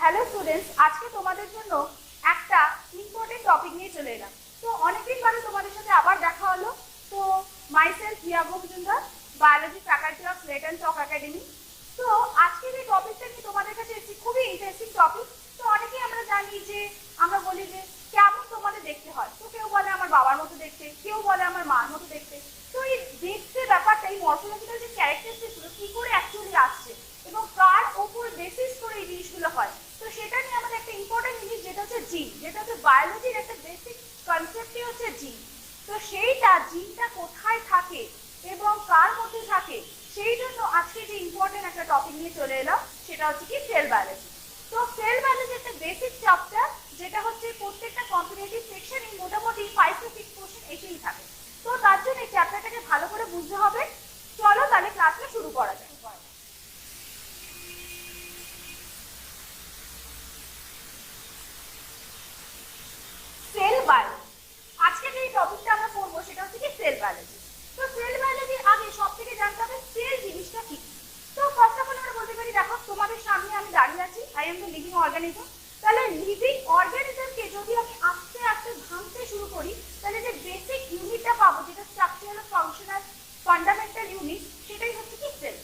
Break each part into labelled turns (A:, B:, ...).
A: Hello students, আজকে তোমাদের জন্য একটা ইম্পর্টেন্ট টপিক নিয়ে চলে এলাম। তো অনেকদিন পরে তোমাদের সাথে আবার দেখা হলো। তো myself Hiya Majumdar, biology faculty of slate and chalk academy. তো আজকে যে টপিকটা নিয়ে তোমাদের কাছে এসেছি খুবই ইন্টারেস্টিং টপিক। তো অনেকেই আমরা জানি যে আমরা বলি যে কেমন তোমাদের দেখতে হয়। তো কেউ বলে আমার বাবার মতো দেখতে, কেউ বলে আমার মার মতো দেখতে। তো এই দেখতে ব্যাপারটা, এই মর্ফোলজিক্যাল যে ক্যারেক্টারিস্টিকগুলো কি করে অ্যাকচুয়ালি আসছে এবং কার ওপর বেসিস করে এই জিনিসগুলো হয়, তো সেটা নিয়ে আমাদের একটা ইম্পর্টেন্ট জিনিস যেটা হচ্ছে জিন, যেটা হচ্ছে বায়োলজির একটা বেসিক কনসেপ্টই হচ্ছে জিন। তো সেইটা জিনটা কোথায় থাকে এবং কার মধ্যে থাকে, সেই জন্য আজকে যে ইম্পর্টেন্ট একটা টপিক নিয়ে চলে এলাম সেটা হচ্ছে কি সেল বায়োলজি। তো সেল বায়োলজি একটা বেসিক চ্যাপ্টার, যেটা হচ্ছে প্রত্যেকটা কম্পিটিটিভ সেকশনে মোটামুটি 5 to 6 কোশ্চেন এসেই থাকে। তো তার জন্য এই চ্যাপ্টারটাকে ভালো করে বুঝতে হবে। চলো তাহলে ক্লাসটা শুরু করা যাক। সেল বায়োলজি, আজকে যে টপিকটা আমরা পড়বো সেটা হচ্ছে কি সেল বায়োলজি। তো সেল বায়োলজির আগে সব থেকে জানতে হবে সেল জিনিসটা কি। তো ফার্স্ট অফ অল আমরা বলতে পারি, দেখো তোমাদের সামনে আমি দাঁড়িয়ে আছি, I am the living organism. তাহলে লিভিং অর্গানিজমকে যদি আমি আস্তে আস্তে ভাঙতে শুরু করি, তাহলে যে বেসিক ইউনিটটা পাবো, যেটা স্ট্রাকচারাল ফাংশনাল ফান্ডামেন্টাল ইউনিট, সেটাই হচ্ছে কি সেল।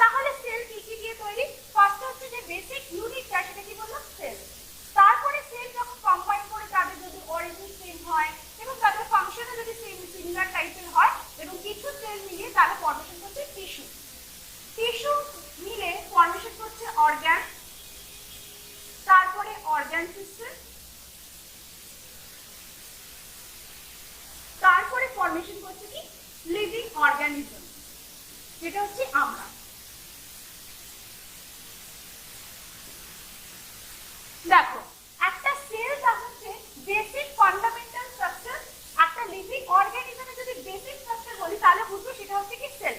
A: তাহলে সেল কি কি দিয়ে তৈরি? ফার্স্ট হচ্ছে যে বেসিক ইউনিটটা, সেটা কি বললাম? সেল। তারপরে সেল যখন কম্বাইন করে তাদের যদি অরিজিন সেম হয় এবং তাদের ফাংশনে যদি সেম সিমিলার টাইপের হয় এবং কিছু সেল মিলিয়ে তাহলে ফর্মেশন করছে টিস্যু। টিস্যু মিলে ফর্মেশন করছে অর্গান, তারপরে অর্গান সিস্টেম, তারপরে ফর্মেশন করছে কি লিভিং অর্গানিজম, যেটা হচ্ছে আমরা। দেখো, একটা সেলটা হচ্ছে বেসিক ফান্ডামেন্টাল স্ট্রাকচার। একটা লিভিং অর্গানিজমে যদি বেসিক স্ট্রাকচার বলি তাহলে বুঝবো সেটা হচ্ছে কি সেল।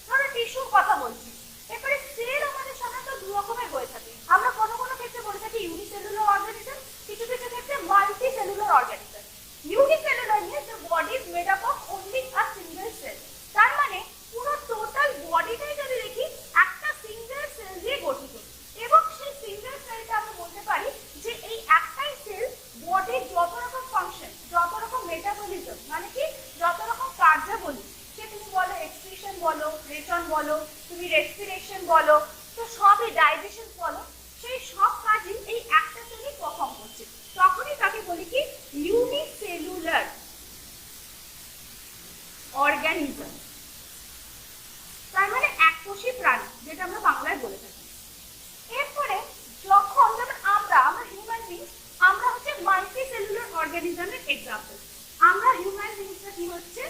A: ধরো টিস্যুর কথা বলছি। এরপরে সেল আমাদের সাধারণত দু রকমের হয়ে থাকে। আমরা কোনো কোনো ক্ষেত্রে বলে থাকি ইউনিসেলুলার অর্গানিজম, কিছু কিছু ক্ষেত্রে multi cellular organism. Unicellular means the body is made up of only a single cell. তার মানে পুরো টোটাল বডিটাই যদি দেখি একটা সিঙ্গেল সেল দিয়ে গঠিত, এবং সেই সিঙ্গেল সেলটা আমরা বলতে পারি যে এই একটাই সেল বডির যত রকম ফাংশন, যত রকম মেটাবলিজম, মানে কি যত রকম কার্যাবলী, সে তুমি বলো এক্সক্রিশন বলো, রেটন বলো, তুমি রেসপিরেশন বলো, তো সবই ডাইজেশন বলো, সেই সব কাজই এই একটা সেলই পারফর্ম করছে। তখনই তাকে বলি কি ইউনিসেলুলার অর্গানিজম। তার মানে এককোষী প্রাণী, যেটা আমরা বাংলায় বলে থাকি। এরপরে যখন যেমন আমরা হিউম্যান বিংস, আমরা হচ্ছে মাল্টি সেলুলার অর্গানিজমের এক্সাম্পল। আমরা হিউম্যান বিংসটা কি হচ্ছে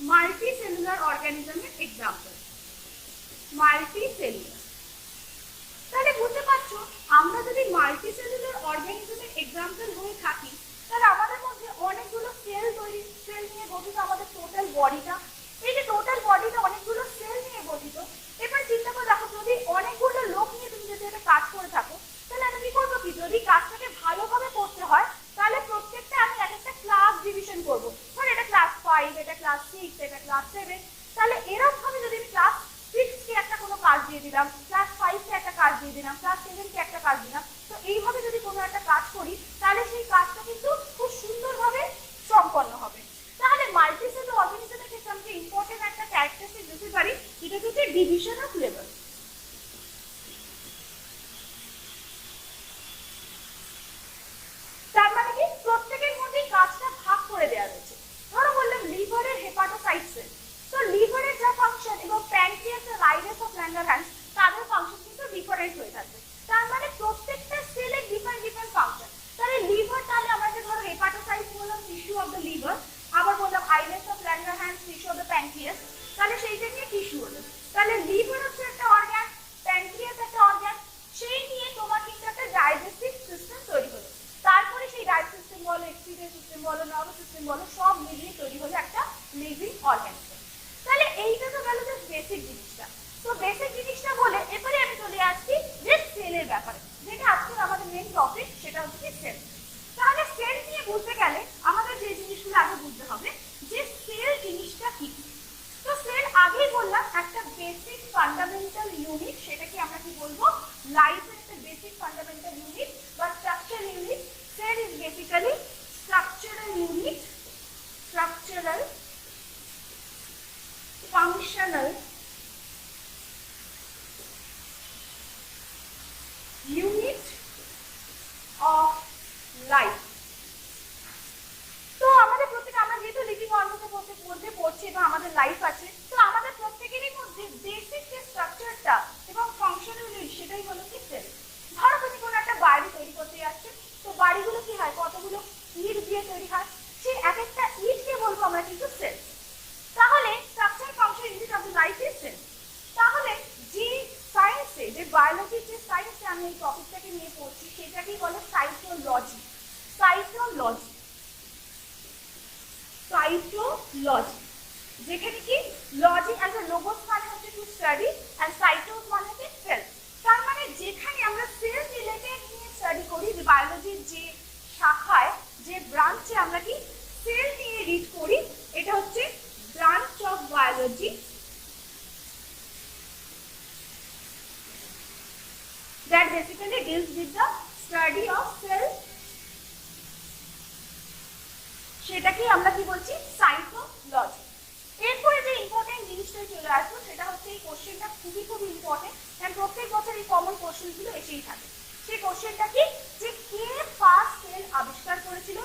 A: মাল্টি সেলুলার অর্গানিজমের এক্সাম্পল, মাল্টি সেলুলার। তাহলে বুঝতে পারছো, আমরা যদি মাল্টি সেলুলার অর্গানিজমের এক্সাম্পল হয়ে থাকি, তাহলে আমাদের মধ্যে অনেকগুলো সেল তৈরি, সেল নিয়ে গঠিত আমাদের টোটাল বডিটা। এই যে টোটাল বডিটা অনেকগুলো সেল নিয়ে গঠিত। এবার চিন্তা করে দেখো, যদি অনেকগুলো লোক নিয়ে তুমি যদি একটা কাজ করে থাকো, তাহলে আমি কি করবো? কি যদি কাজটাকে ভালোভাবে করতে হয়, তাহলে প্রত্যেকটা আমি এক একটা ক্লাস ডিভিশন করবো। ধর এটা ক্লাস 5, এটা ক্লাস 6, এটা ক্লাস 7। তাহলে এরকম ভাবে যদি আমি ক্লাস 6 কে একটা কোনো কাজ দিয়ে দিলাম, ক্লাস 5 কে একটা কাজ দিয়ে দিলাম, ক্লাস 7 কে একটা কাজ দিলাম, তো এইভাবে যদি কোনো একটা কাজ করি, তাহলে সেই কাজটা কিন্তু খুব সুন্দরভাবে সম্পন্ন হবে। তাহলে মাল্টি সেলুলার অর্গানিজমের ক্ষেত্রে আমরা ইম্পর্টেন্ট একটা ক্যারেক্টারিস্টিক বুঝতে পারি, যেটা হচ্ছে ডিভিশন অফ লেবার। তার মানে কি প্রত্যেকের মধ্যে কাজটা ভাগ করে দেওয়া রয়েছে। ধরো বললাম লিভারের হেপাটোসাইট সেল, তো লিভারের যা ফাংশন এবং প্যানক্রিয়াস আর আইলেস অফ ল্যাঙ্গারহ্যান্স, তাদের ফাংশন কিন্তু ডিফারেন্ট হয়ে থাকে। তার মানে প্রত্যেকটা সেলের ডিফারেন্ট ডিফারেন্ট ফাংশন। তাহলে লিভার, তাহলে আমরা যে ধরো হেপাটোসাইট বললাম টিস্যু অফ দ্য লিভার, আবার বললাম islets of Langerhans tissue of the pancreas, তাহলে সেইটা নিয়ে টিস্যু হলো। তাহলে লিভার হচ্ছে একটা অর্গান, প্যানক্রিয়াস একটা অর্গান, সেই নিয়ে তোমার কিন্তু একটা ডাইজেস্টিভ সিস্টেম তৈরি হলো। তারপরে সেই ডাইজেস্টিভ সিস্টেম বলো, এক্সক্রিটরি সিস্টেম বলো, নার্ভাস সিস্টেম বলো, সব মিলিয়ে তৈরি হলো একটা লিভিং অর্গানিজম। তাহলে এইটা তো গেল যে বেসিক জিনিসটা। তো বেসিক জিনিসটা বলে এরপরে আমি চলে আসছি যে সেল ফান্ডামেন্টাল ইউনিট, সেটাকে আমরা কি বলবো, লাইফের একটা বেসিক ফান্ডামেন্টাল ইউনিট বা structural unit. Cell is basically structural unit, structural functional unit of life। তো আমাদের প্রত্যেকে, আমরা যেহেতু লিভিং অর্গানিজমের মধ্যে পড়ছি এবং আমাদের লাইফ আছে, তো আমাদের প্রত্যেকেরই মধ্যে বেসিক যে স্ট্রাকচারটা এবং ফাংশনাল ইউনিট সেটাই হলো কি সেল। ধরো তুমি কোনো একটা বাড়ি তৈরি করতে যাচ্ছ, তো বাড়িগুলো কি হয়, কতগুলো ইট দিয়ে তৈরি হয়, সেই এক একটা ইটকে বলবো আমরা কিন্তু সেল। তাহলে structure function unit of life is sell. তাহলে যে সায়েন্সে, যে বায়োলজির যে সায়েন্সে আমি এই টপিকটাকে নিয়ে পড়ছি সেটাকেই বলে সাইটোলজি। সাইটোলজি, সাইটোলজি, যেখানে কি লজি অ্যাজ এ লোগোস মানে হচ্ছে টু স্টাডি এন্ড সাইটোস মানে হচ্ছে সেল। তার মানে যেখানে আমরা সেল রিলেটেড নিয়ে স্টাডি করি, যে বায়োলজির যে শাখায়, যে ব্রাঞ্চে আমরা কি সেল নিয়ে রিড করি, এটা হচ্ছে branch of biology that basically deals with the study of cell, সেটাকে আমরা কি বলছি, সাইটোলজি। এরপরে যে ইম্পর্টেন্ট জিনিসটা চলে আসবো সেটা হচ্ছে, এই কোশ্চেনটা খুবই খুব ইম্পর্টেন্ট, কারণ প্রত্যেক বছর এই কমন কোশ্চেনগুলো এসেই থাকে। সেই কোশ্চেনটা কি, যে কে ফার্স্ট সেল আবিষ্কার করেছিল,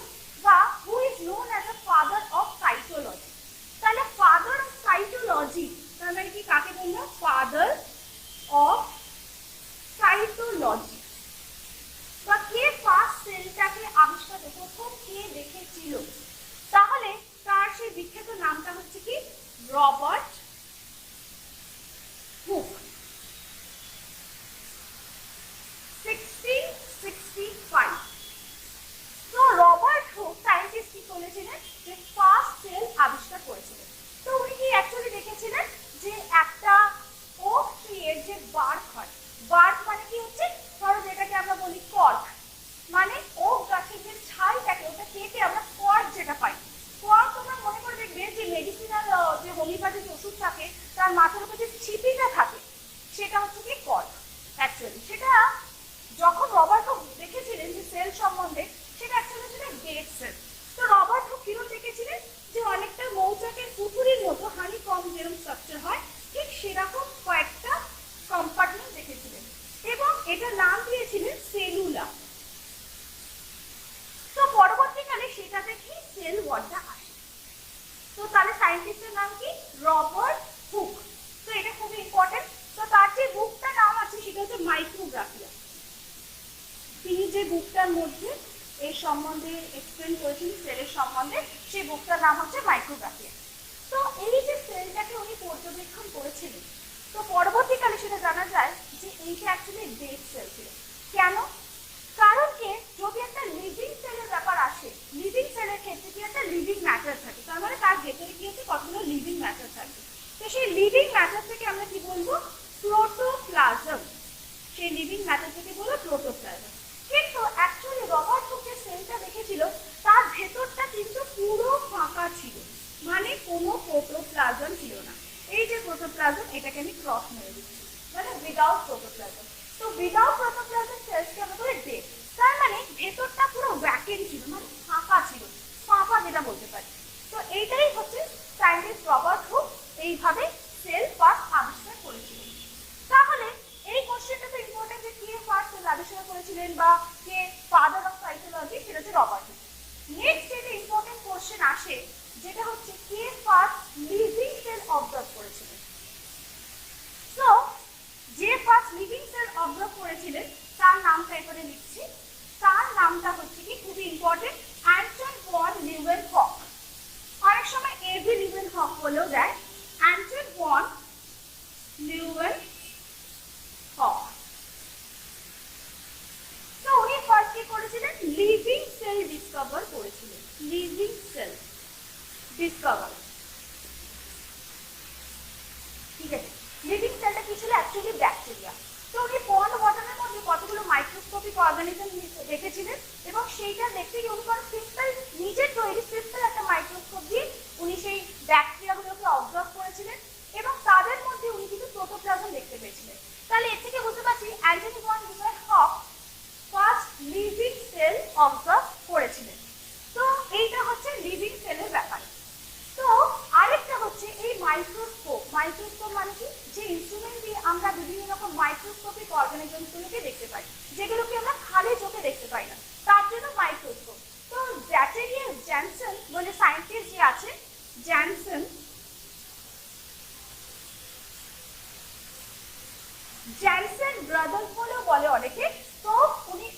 A: বা who is known as a father of cytology. তাহলে ফাদার অফ সাইটোলজি তার মানে কি, কাকে বলবো, ফাদার অফ সাইটোলজি, বা কে ফার্স্ট সেলটাকে আবিষ্কার, প্রথম কে দেখেছিল, তাহলে তার সেই বিখ্যাত নামটা হচ্ছে কি, রবার্ট হুক। 1665। তো রবার্ট হুক সায়েন্টিস্ট কি করেছিলেন, যে ফার্স্ট সেল আবিষ্কার করেছিলেন। তো উনি কি অ্যাকচুয়ালি দেখেছিলেন যে একটা ওক ট্রি এর যে বার্ক হয়, বার্ক মানে কি হচ্ছে, ধরো যেটাকে আমরা বলি কর্ক, মানে ওক গাছের যে ছাইটাকে ওটা কেটে আমরা কর্ক যেটা পাই। কর্ক তোমরা মনে করে দেখবে যে মেডিসিনাল যে হোমিওপ্যাথিক ওষুধ থাকে তার মাথার উপর যে ছিপিটা থাকে সেটা হচ্ছে কি কর্ক। অ্যাকচুয়ালি সেটা যখন রবার্ট হুক দেখেছিলেন যে সেল সম্বন্ধে, সেটা অ্যাকচুয়ালি ছিল ডেড সেল। তো রবার্ট হুক কিরকম দেখেছিলেন, যে অনেকটা মৌচাকের পুতুরির মতো হানি কম যেরকম স্ট্রাকচার হয়, ঠিক সেরকম কয়েকটা কম্পার্টমেন্ট দেখেছিলেন এবং এটা নাম দিয়েছিলেন সেলুলা। তো পরবর্তীকালে সেটা দেখে সেল ওয়ার্ডটা আসে। তো তাহলে সায়েন্টিস্টের নাম কি, রবার্ট হুক। তো এটা খুবই ইম্পর্টেন্ট। তো তার যে বুকটার নাম আছে সেটা হচ্ছে মাইক্রোগ্রাফিয়া। তিনি যে বুকটার মধ্যে এই সম্বন্ধে এক্সপ্লেন করেছেন সেলের সম্বন্ধে, সেই বুকটার নাম হচ্ছে মাইক্রোগ্রাফিয়া। তো এই যে সেলটাকে উনি পর্যবেক্ষণ করেছিলেন, তো পরবর্তীকালে সেটা জানা যায় যে এইটা অ্যাকচুয়ালি ডেড সেল ছিল। কেন? কারণ কি, যদি একটা লিভিং সেলের ব্যাপার আসে, লিভিং সেলের ক্ষেত্রে কি একটা লিভিং ম্যাটার থাকে, তার মানে তার ভেতরে কি হচ্ছে, কতগুলো লিভিং ম্যাটার থাকে। তো সেই লিভিং ম্যাটার থেকে আমরা কি বলবো, প্রোটোপ্লাজম। সেই লিভিং ম্যাটার থেকে বলবো প্রোটোপ্লাজম। কিন্তু অ্যাকচুয়ালি রবার্ট হুক যে সেলটা দেখেছিল তার ভেতরটা কিন্তু পুরো ফাঁকা ছিল, মানে কোনো প্রোটোপ্লাজম ছিল না। এই যে প্রোটোপ্লাজম, এটাকে আমি ক্রস মেরে দিচ্ছি, মানে উইদাউট প্রোটোপ্লাজম। তো উইদাউট প্রোটোপ্লাজম সেলসকে আমরা বলি ডেড। তার মানে ভেতরটা পুরো ভ্যাকেন্ট ছিল, মানে ফাঁকা ছিল, ফাঁকা যেটা বলতে পারি। তো এইটাই হচ্ছে সায়েন্টিস্ট রবার্ট হুক এইভাবে সেল ফার্স্ট আবিষ্কার করেছিলেন। তাহলে এই কোশ্চেনটা তো ইম্পর্টেন্ট, যে কে ফার্স্ট সেল আবিষ্কার করেছিলেন বা কে ফাদার অফ সাইটোলজি, সেটা হচ্ছে রবার্ট হুক। নেক্সট যেটা ইম্পর্টেন্ট কোশ্চেন আসে যেটা হচ্ছে কে ফার্স্ট লিভিং সেল অবজার্ভ করেছিলেন। সো যে ফার্স্ট লিভিং সেল অবজার্ভ করেছিলেন তার নামটা এখানে লিখছি। তার নামটা হচ্ছে কি, খুবই ইম্পর্টেন্ট, অ্যান্টন ভন লিউয়েনহক। অনেক সময় এভি লিউয়েনহক বলেও দেয়, অ্যান্টন ভন লিউয়েনহক। তো উনি ফার্স্ট কি করেছিলেন, লিভিং সেল ডিসকভার করেছিলেন, লিভিং সেল ডিসকভার। ঠিক আছে, লিভিং সেলটা কি ছিল, অ্যাকচুয়ালি ব্যাকটেরিয়া। তো উনি পন্ড ওয়াটারের মধ্যে কতগুলো মাইক্রোস্কোপিক অর্গানিজম দেখেছিলেন এবং সেইটা দেখতে গিয়ে উনি কোনো সিম্পল নিজের তৈরি সিম্পল একটা মাইক্রোস্কোপ দিয়ে উনি সেই ব্যাকটেরিয়াগুলোকে অবজার্ভ করেছিলেন এবং তাদের মধ্যে উনি কিন্তু প্রোটোপ্লাজম দেখতে পেয়েছিলেন। পেয়েছিলেন। তাহলে এর থেকে বুঝতে পারছি Antony van Leeuwenhoek first living cell observe করেছিলেন। তো এইটা হচ্ছে লিভিং সেলের ব্যাপার। তো আরেকটা হচ্ছে এই মাইক্রোস্কোপ। মাইক্রোস্কোপ মানে কি, যে ইনস্ট্রুমেন্ট দিয়ে আমরা বিভিন্ন রকম মাইক্রোস্কোপিক অর্গানিজমগুলোকে দেখতে পাই, যেগুলোকে আমরা খালি চোখে দেখতে পাই না, তার জন্য মাইক্রোস্কোপ। তো জ্যাটেরিয়াস জ্যানসেন বলে সায়েন্টিস্ট যে আছে, জ্যানসেন ব্রাদার্স বলেও বলে অনেকে। তো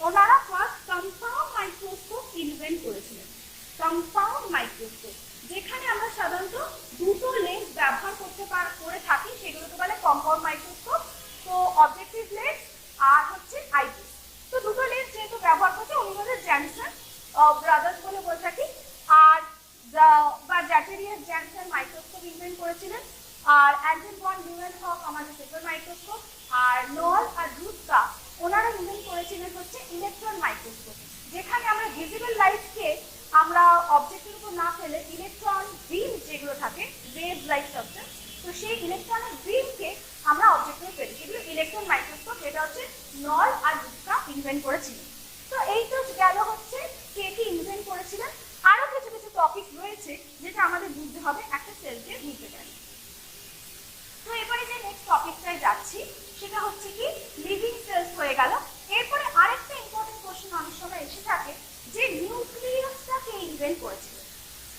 A: ওনারা ফার্স্ট কম্পাউন্ড মাইক্রোস্কোপ ইনভেন্ট করেছিলেন। কম্পাউন্ড মাইক্রোস্কোপ, যেখানে আমরা সাধারণত দুটো লেন্স ব্যবহার করে থাকি, সেগুলোকে বলে কম্পাউন্ড মাইক্রোস্কোপ। তো অবজেক্টিভ লেন্স আর হচ্ছে আইপিস। তো দুটো লেন্স যেহেতু ব্যবহার করছে, উনি হচ্ছে জ্যানসেন ব্রাদার্স বলে বলে থাকি। আর জ্যাটেরিয়াস জ্যানসেন মাইক্রোস্কোপ ইনভেন্ট করেছিলেন। আর অ্যান্টনি ভন লিউয়েনহফ আমাদের সুপার মাইক্রোস্কোপ। আর নল আর রুটকা ওনারা ইনভেন্ট করেছিলেন হচ্ছে ইলেকট্রন মাইক্রোস্কোপ, যেখানে আমরা ভিজিবল লাইটকে আমরা অবজেক্টের উপর না ফেলে ইলেকট্রন বিম যেগুলো থাকে, ওয়েভ লাইক সাবস্টেন্স, তো সেই ইলেকট্রনের বিমকে আমরা অবজেক্টে ফেলি, সেগুলো ইলেকট্রন মাইক্রোস্কোপ, যেটা হচ্ছে নল আর রুটকা ইনভেন্ট করেছিলেন। তো এই তো গেল হচ্ছে কে কি ইনভেন্ট করেছিলেন। আরো কিছু কিছু টপিক রয়েছে যেটা আমাদের বুঝতে হবে একটা সেলকে বুঝতে গেলে। তো এবারে যে নেক্সট টপিকটায় যাচ্ছি সেটা হচ্ছে কি লিভিং সেলস হয়ে গেল। এরপরে আরেকটা ইম্পর্টেন্ট কোশ্চেন অনেক সময় এসে থাকে যে নিউক্লিয়াসটাকে ইনভেন্ট করেছিল।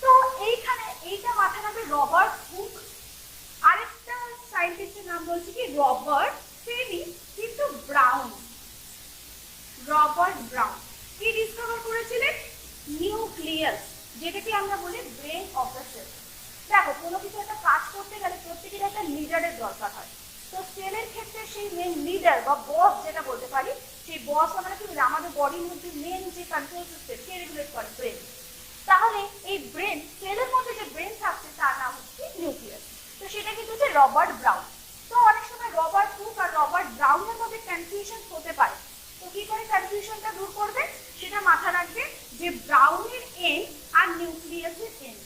A: তো এইখানে এইটা মাথায় রাখবে রবার্ট হুক। আরেকটা সায়েন্টিস্টের নাম বলছি কি রবার্ট ফেনি কিন্তু ব্রাউন। রবার্ট ব্রাউন কি ডিসকভার করেছিলেন? নিউক্লিয়াস, যেটাকে আমরা বলি ব্রেন অফ দ্য সেল। দেখো, কোনো কিছু একটা কাজ করতে গেলে প্রত্যেকের একটা লিডারের দরকার হয়। তো সেলের ক্ষেত্রে সেই মেন লিডার বা বস যেটা বলতে পারি, সেই বস আমরা কি বলি, আমাদের বডির মধ্যে মেন যে কন্ট্রোল সিস্টেম কে রেগুলেট করে? ব্রেন। তাহলে এই ব্রেন, সেলের মধ্যে যে ব্রেন থাকছে তার নাম হচ্ছে নিউক্লিয়াস। তো সেটা কিন্তু হচ্ছে রবার্ট ব্রাউন। তো অনেক সময় রবার্ট হুক আর রবার্ট ব্রাউনের মধ্যে কনফিউশন হতে পারে। তো কি করে কনফিউশনটা দূর করবে সেটা মাথা রাখবে যে ব্রাউনের এন আর নিউক্লিয়াসের এন,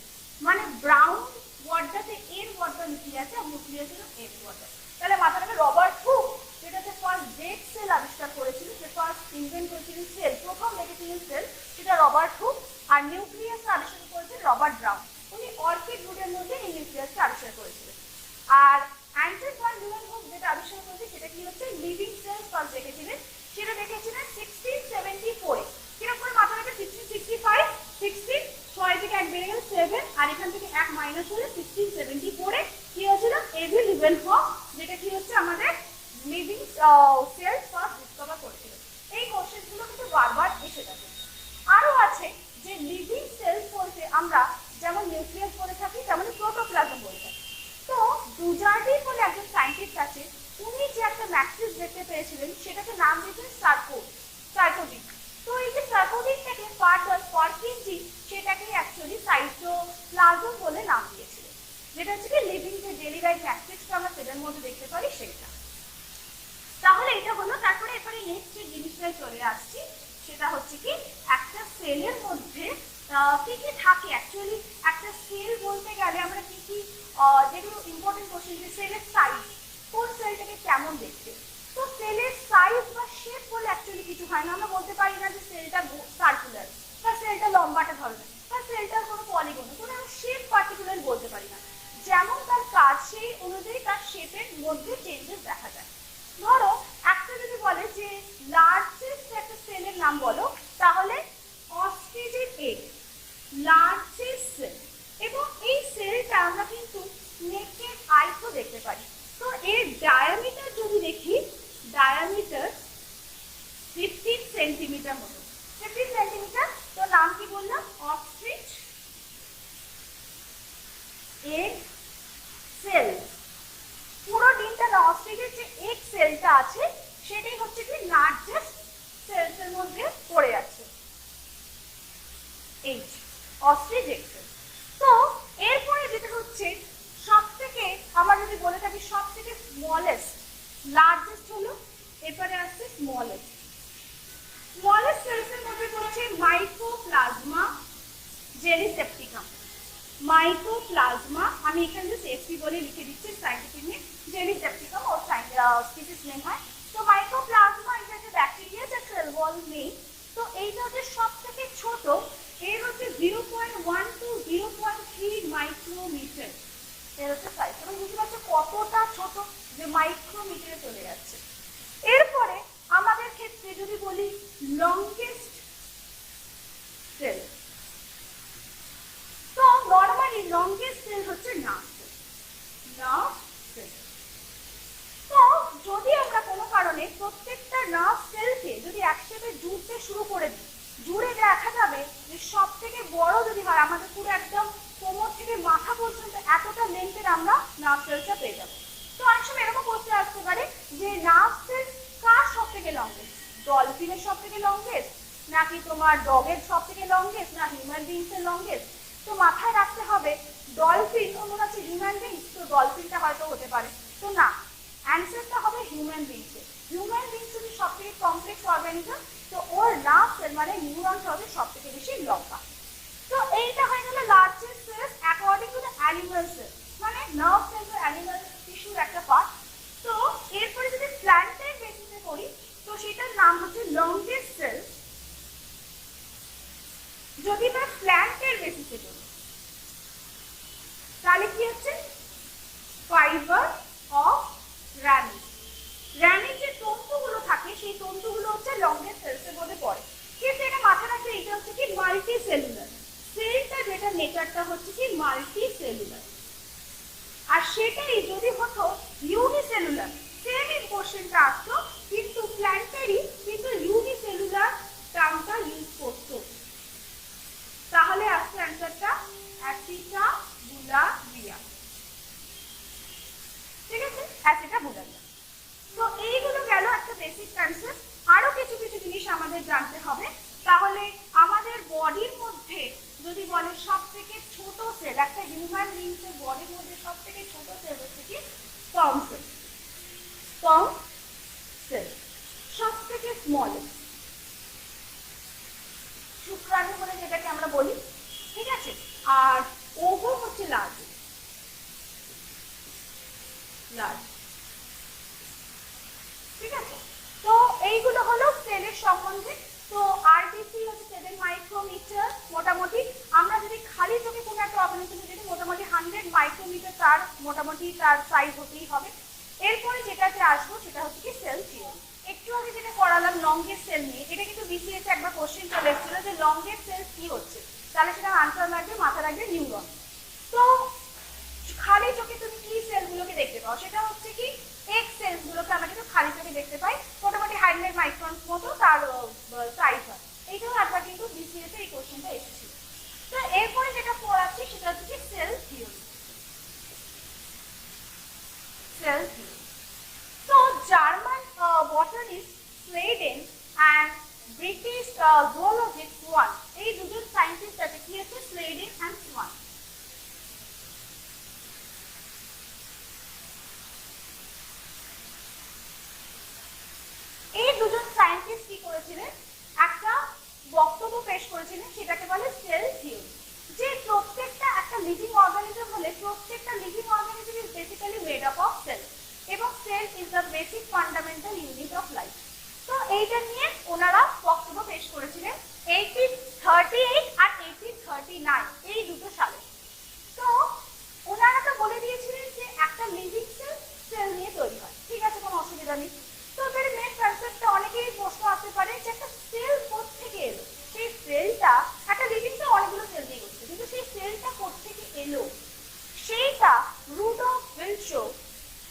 A: মানে ব্রাউন ওয়ার্ডটাতে এন ওয়ার্ডটা নিউক্লিয়াসে আর নিউক্লিয়াসের এন ওয়ার্ডটা। তাহলে মাথা রাখবে রবার্ট হুক যেটা হচ্ছে ফার্স্ট ডেড সেল আবিষ্কার করেছিল, যে ফার্স্ট ইনভেন্ট করেছিলেন সেল, প্রথম দেখেছিলেন সেল, সেটা রবার্ট হুক। আর নিউক্লিয়াস আবিষ্কার করেছেন রবার্ট ব্রাউন। উনি অর্কিড রুটের মধ্যে এই নিউক্লিয়াসটা আবিষ্কার করেছিলেন। আর অ্যান্টনি ভন লিউয়েনহফ যেটা আবিষ্কার করেছে সেটা কি হচ্ছে লিভিং সেলস ফার্স্ট দেখেছিলেন, সেটা দেখেছিলেন 1674 এ। কিরকম করে মাথা রাখবে? 1665, 16 6 থেকে 1 বেড়ে গেল 7, আর এখান থেকে 1 মাইনাস হলে 1674 এ কি হয়েছিল? এভি লিউয়েনহফ, যেটা কি হচ্ছে আমাদের লিভিং সেলস ফার্স্ট ডিসকভার করেছিল। এই কোশ্চেনগুলো কিন্তু বারবার এসে থাকে। আরো আছে যে লিভিং সেলস বলতে আমরা যেমন নিউক্লিয়াস বলে থাকি, তেমন প্রোটোপ্লাজম বলে থাকি। তো ডুজার্ডি বলে একজন সায়েন্টিস্ট আছে, উনি যে একটা ম্যাট্রিক্স দেখতে পেয়েছিলেন সেটাকে নাম দিয়েছেন সার্কোডিক। তো এই যে সার্কোডিকটাকে পার কেজি সেটাকে অ্যাকচুয়ালি সাইটোপ্লাজম বলে নাম দিয়েছিলেন, যেটা হচ্ছে কি লিভিং যে ডেইলি লাইফ ম্যাট্রিক্সটা আমরা সেটার মধ্যে দেখতে পারি সেটা। তাহলে এটা হলো। তারপরে এবারে নেক্সট যে জিনিসটায় চলে আসছি সেটা হচ্ছে কি একটা সেলের মধ্যে কি কি থাকে। অ্যাকচুয়ালি একটা সেল বলতে গেলে আমরা কি কি যেগুলো ইম্পর্টেন্ট কোশ্চেন, যে সেলের সাইজ, কোন সেলটাকে কেমন দেখতে। তো সেলের সাইজ বা শেপ বলে অ্যাকচুয়ালি কিছু হয় না। আমরা বলতে পারি না যে সেলটা সার্কুলার বা সেলটা লম্বাটে ধরনের বা সেলটার কোনো পলিগন, কোনো শেপ পার্টিকুলার বলতে পারি না। যেমন তার কাজ সেই অনুযায়ী তার শেপের মধ্যে চেঞ্জেস দেখা যায়। ধরো একটা যদি বলে যে লার্জেস্ট একটা সেলের নাম বলো, তাহলে অস্ট্রিচের এগ লার্জেস্ট সেল। এবং এই সেলটা আমরা কিন্তু নেকেড আইতেও দেখতে পারি। তো এর ডায়ামিটার যদি দেখি, ডায়ামিটার 15 সেন্টিমিটার মতো, 15 সেন্টিমিটার। তো নাম কি বললাম? Ostrich egg sell. পুরো ডিমটা না, অস্ট্রিচের যে এগ সেলটা আছে সেটাই হচ্ছে কি লার্জেস্ট সেলসের মধ্যে পড়ে আছে, এই অস্ট্রিচ এগ সেল। তো এরপরে যেটা হচ্ছে সব থেকে, আমরা যদি বলে থাকি সব থেকে স্মলেস্ট, লার্জেস্ট হলো, এরপরে আসছে স্মলেস্ট। স্মলেস্ট সেলসের মধ্যে পড়ছে মাইকোপ্লাজমা জেলিসেপ্টিকাম। মাইক্রোপ্লাজমা, আমি এখানে জাস্ট এসপি বলে লিখে দিচ্ছি, সাইন্টিফিক নেম জেলি সেপ্টিকাম ওর স্পিসিস নেম হয়। তো মাইক্রোপ্লাজমা এটা যে ব্যাকটেরিয়া যে সেল ওয়াল নেই, তো এইটা হচ্ছে সব থেকে ছোট, এর হচ্ছে 0.1 to 0.3 মাইক্রোমিটার এর হচ্ছে সাইজ। এবং বুঝতে পারছো কতটা ছোট যে মাইক্রোমিটারে চলে যাচ্ছে। এরপরে আমাদের ক্ষেত্রে যদি বলি লংগেস্ট সেল, তো নরমালি লংগেস্ট সেল হচ্ছে নার্ভ সেল। তো যদি আমরা কোনো কারণে প্রত্যেকটা নার্ভ সেলকে যদি একসাথে জুড়তে শুরু করে দিই, জুড়ে দেখা যাবে যে সব থেকে বড় যদি হয় আমাদের পুরো একদম কোমর থেকে মাথা পর্যন্ত এতটা লেন্থের আমরা নার্ভ সেলটা পেয়ে যাবো। তো অনেক সময় এরকম করতে আসতে পারে যে নার্ভ সেল কার সব থেকে লংগেস্ট, ডলফিনের সব থেকে লংগেস্ট, নাকি তোমার ডগের সব থেকে লংগেস্ট, না হিউম্যান বিংসের লংগেস্ট। তো মাথায় রাখতে হবে ডলফিন মনে হচ্ছে হিউম্যান বিংস, তো ডলফিনটা হয়তো হতে পারে, তো না, অ্যান্সারটা হবে হিউম্যান বিংসের। হিউম্যান বিংস হচ্ছে সব থেকে কমপ্লেক্স অর্গানিজম, তো ওর নার্ভ সেল মানে নিউরনস হবে সব থেকে বেশি লম্বা। তো এইটা হয়ে গেল largest cells according to the animal cell, মানে নার্ভ সেল তো অ্যানিমাল টিস্যুর একটা পার্ট। তো এরপরে যদি প্ল্যান্টের বেসিসে করি, তো সেটার নাম হচ্ছে লংগেস্ট সেল। যদি আমরা প্ল্যান্টের বেসিসে করি তাহলে কি হচ্ছে ফাইবার অফ রানি। রানির যে তন্তুগুলো থাকে সেই তন্তুগুলো হচ্ছে লংগেস্ট সেলসের মধ্যে পড়ে। কিন্তু এটা মাথায় রাখতে, এটা হচ্ছে কি মাল্টি সেলুলার সেলটা, যেটা নেচারটা হচ্ছে কি মাল্টি সেলুলার। আর সেটাই যদি হতো ইউনিসেলুলার, সেম কোশ্চেনটা আসতো, কিন্তু প্ল্যান্টারি কিন্তু ইউনিসেলুলার টার্মটা ইউজ করতো, তাহলে আসছে অ্যান্সারটা অ্যাসিটাবুলারিয়া। ঠিক আছে, অ্যাসিটাবুলারিয়া। তো এইগুলো গেল একটা বেসিক কনসেপ্ট। আরো কিছু কিছু জিনিস আমাদের জানতে হবে। তাহলে আমাদের বডির মধ্যে যদি বলে সব থেকে ছোট সেল, একটা হিউম্যান বিংসের বডির মধ্যে সব থেকে ছোট সেল হচ্ছে কি স্পার্ম সেল। স্পার্ম সেল সব থেকে স্মলেস্ট, শুক্রাণু বলে যেটাকে আমরা বলি, ঠিক আছে। আর ওভো হচ্ছে লার্জ, ঠিক আছে। তো এইগুলো হলো সেলের সম্বন্ধে। তো আরবিসি হচ্ছে 7 মাইক্রোমিটার মোটামুটি। আমরা যদি খালি চোখে কোনো একটা অর্গানিজম যদি মোটামুটি 100 মাইক্রোমিটার তার মোটামুটি তার সাইজ হতেই হবে। এরপরে যেটাতে আসবো সেটা হচ্ছে কি সেল থিওরি। একটু আগে যেটা পড়ালাম লংগেস্ট সেল নিয়ে, এটা কিন্তু বিসিএস একবার কোশ্চেন চলে এসেছিল যে লংগেস্ট সেল কি হচ্ছে, তাহলে সেটা আনসার লাগবে, মাথা রাখবে নিউরন। তো খালি চোখে তুমি কি সেলগুলোকে দেখতে পাও, সেটা হচ্ছে কি এক্স সেলস গুলোকে আমরা কিন্তু খালি চোখে দেখতে পাই, মোটামুটি 100 মাইক্রন মতো তার সাইজ হয়। এইটাও একবার কিন্তু বিসিএস এ এই কোশ্চেনটা এসেছিল। তো এরপরে যেটা পড়াচ্ছি সেটা হচ্ছে কি সেল থিওরি। সেল থিওরি, তো German botanist স্লেডেন and British জুওলজিস্ট one, এই দুজন সায়েন্টিস্ট আছে কি আছে স্লেডেন অ্যান্ড ওয়ান। এই দুজন সায়েন্টিস্ট কি করেছিলেন, একটা বক্তব্য পেশ করেছিলেন, সেটাকে বলে সেল থিওরি। যে প্রত্যেকটা একটা লিভিং অর্গানিজম হলে প্রত্যেকটা living organism is basically made up of cell, এবং cell is the basic fundamental unit of life. তো এইটা নিয়ে ওনারা বক্তব্য পেশ করেছিলেন 1838 আর 1839 এই দুটো সালে। তো ওনারা তো বলে দিয়েছিলেন যে একটা লিভিং সেল সেল নিয়ে তৈরি হয়, ঠিক আছে, কোনো অসুবিধা নেই। তো এর মেন কনসেপ্টটা অনেকেই প্রশ্ন আসতে পারে যে একটা সেল কোত্থেকে এলো, সেই সেলটা একটা লিভিং সেল অনেকগুলো সেল দিয়ে গঠিত, কিন্তু সেই সেলটা কোত্থেকে এলো সেইটা রুডolf Virchow,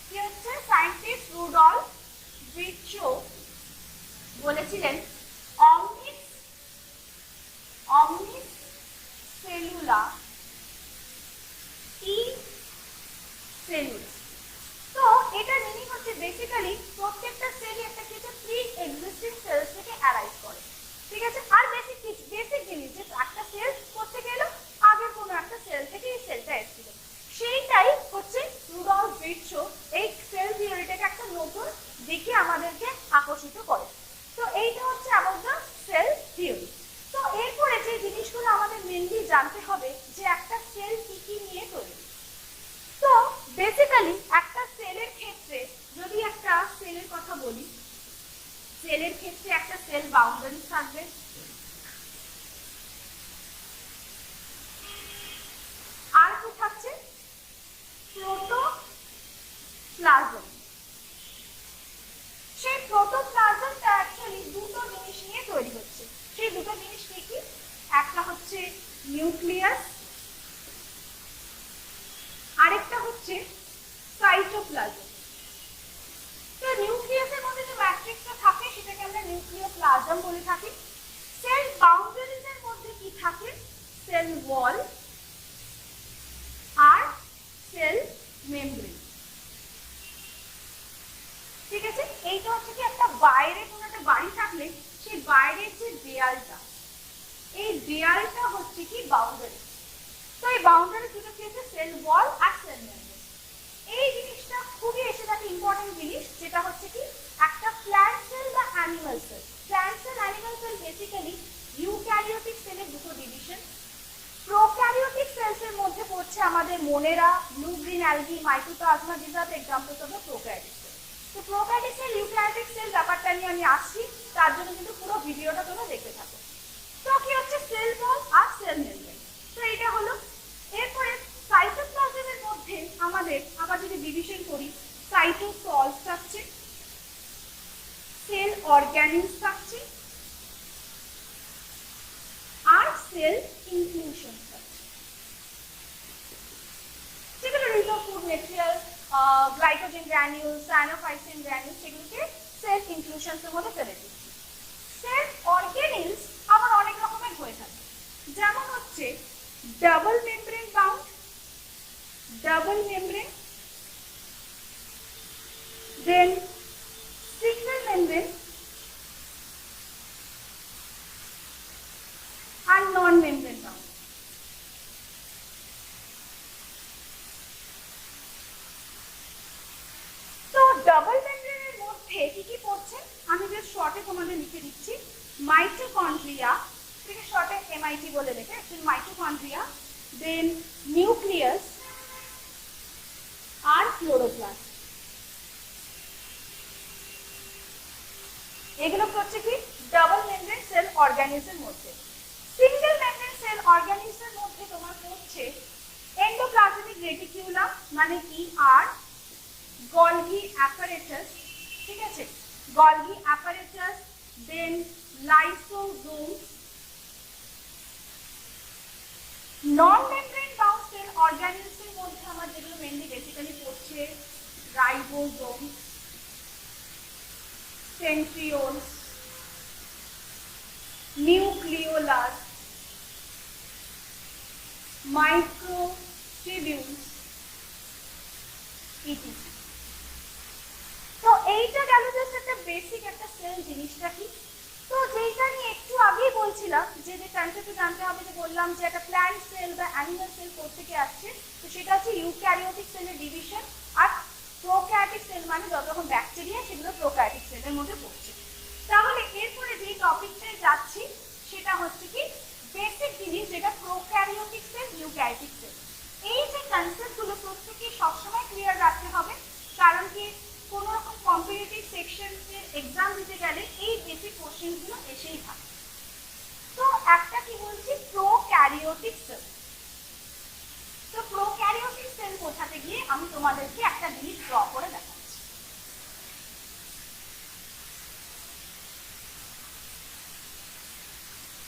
A: কি হচ্ছে সায়েন্টিস্ট রুডolf Virchow বলেছিলেন omnis cellula e cellula। তো এটা মিনিং হচ্ছে বেসিক্যালি প্রত্যেকটা সেলই একটা কিছু প্রি এক্সিস্টিং সেলস থেকে অ্যারাইভ করে, ঠিক আছে। আর বেসিক জিনিস যে একটা সেল কোত্থেকে এলো, আগের কোনো একটা সেল থেকে এই সেলটা এসেছিল, সেইটাই হচ্ছে রুডolf Virchow এই সেল থিওরিটাকে একটা নতুন দিকে আমাদেরকে আকর্ষিত করে। তো এইটা হচ্ছে আমাদের সেল থিওরি। তো এরপরে যে জিনিসগুলো আমাদের মেনলি জানতে হবে যে একটা সেল কি বেসিক্যালি একটা সেলের ক্ষেত্রে যদি একটা সেলের কথা বলি, সেলের ক্ষেত্রে একটা সেল বাউন্ডারি থাকবে, আর কি থাকছে, প্রোটোপ্লাজম। সেই প্রোটোপ্লাজমটা অ্যাকচুয়ালি দুটো জিনিস নিয়ে তৈরি হচ্ছে। সেই দুটো জিনিস কি কি? একটা হচ্ছে নিউক্লিয়াস, আরেকটা হচ্ছে সাইটোপ্লাজম। তো নিউক্লিয়াসের মধ্যে যে ম্যাট্রিক্সটা থাকে সেটাকে আমরা নিউক্লিওপ্লাজম বলে থাকি। সেল বাউন্ডারিজের মধ্যে কি থাকে? সেল ওয়াল আর সেল মেমব্রেন। ঠিক আছে, এইটা হচ্ছে কি একটা বাইরে কোনো একটা বাড়ি থাকলে সেই বাইরের যে দেয়ালটা, এই দেয়ালটা হচ্ছে কি বাউন্ডারি। তো এই বাউন্ডারি দুটো কি আছে? সেল ওয়াল আর সেল মেমব্রেন। এই জিনিসটা খুবই এসে থাকে ইম্পর্টেন্ট জিনিস, যেটা হচ্ছে কি একটা প্ল্যান্ট সেল বা animal cell. Plant cell, animal cell basically eukaryotic সেলের দুটো ডিভিশন। প্রোক্যারিওটিক সেলসের মধ্যে পড়ছে আমাদের monera, blue green algae, mycoplasma. This are the examples of the prokaryotic cell. তো প্রোক্যারিওটিক সেল, ইউক্যারিওটিক সেল ব্যাপারটা নিয়ে আমি আসছি, তার জন্য কিন্তু পুরো ভিডিওটা তোমরা দেখতে থাকো। তো কি হচ্ছে? সেল ওয়াল আর সেল মেমব্রেন। তো এটা হলো। এরপরে সাইটোপ্লাজমের মধ্যে আমাদের আবার যদি ডিভিশন করি, সাইটোসলস থাকছে, সেল অর্গানিলস থাকছে, আর সেল ইনক্লুশন থাকছে। যেগুলো রিজো food material, glycogen granule, cyanophycin granule, সেগুলোকে সেল ইনক্লুশনসের মধ্যে ফেলে দিচ্ছি। সেল অর্গানিলস আবার অনেক রকমের হয়ে থাকে, যেমন হচ্ছে double membrane bound, double membrane, then single membrane and non-membrane bound. তো ডাবল মেমব্রেনের মধ্যে কি কি পড়ছে আমি জাস্ট শর্টে তোমাদের লিখে দিচ্ছি। মাইটোকন্ড্রিয়া, থেকে শর্টে MIT বলে লেখে, অ্যাকচুয়ালি মাইটোকন্ড্রিয়া, দেন নিউক্লিয়াস আর ক্লোরোপ্লাস্ট। এগুলো হচ্ছে কি ডাবল মেমব্রেন সেল অর্গানিজমের মধ্যে। সিঙ্গেল মেমব্রেন সেল অর্গানিজমের মধ্যে তোমার হচ্ছে এন্ডোপ্লাজমিক রেটিকুলাম মানে ER, গলগি অ্যাপারেটাস, ঠিক আছে, গলগি অ্যাপারেটাস, দেন লাইসোজোম। নন মেমব্রেন বাউন্ড সেল অর্গানিজমের মধ্যে আমার যেগুলো মেনলি বেসিক্যালি পড়ছে রাইবোজোম, সেন্ট্রিওলস, নিউক্লিওলাস, মাইক্রোটিবিউলস ইত্যাদি। তো এইটা গেল জাস্ট একটা বেসিক একটা সেল জিনিসটা কি। তো যেটা নিয়ে একটু আগেই বলছিলাম যে কনসেপ্টটা জানতে হবে, যে বললাম যে একটা প্ল্যান্ট সেল বা অ্যানিমাল সেল কোত্থেকে আসছে, তো সেটা হচ্ছে ইউক্যারিওটিক সেলের ডিভিশন। আর প্রোক্যারিওটিক সেল মানে যত রকম ব্যাকটেরিয়া সেগুলো প্রোক্যারিওটিক সেলের মধ্যে পড়ছে। তাহলে এরপরে যে টপিকটায় যাচ্ছি সেটা হচ্ছে কি বেসিক জিনিস, যেটা প্রোক্যারিওটিক সেল, ইউক্যারিওটিক সেল। এই যে কনসেপ্টগুলো প্রত্যেকেই সবসময় ক্লিয়ার রাখতে হবে, কারণ কি কোনো রকম কম্পিটিটিভ সেকশনের এক্সাম দিতে গেলে এই বেসিক কোশ্চেনগুলো এসেই থাকে। তো একটা কি বলছি, প্রোক্যারিওটিক সেল। তো প্রোক্যারিওটিক সেল বোঝাতে গিয়ে আমি তোমাদেরকে একটা জিনিস ড্র করে দেখাচ্ছি।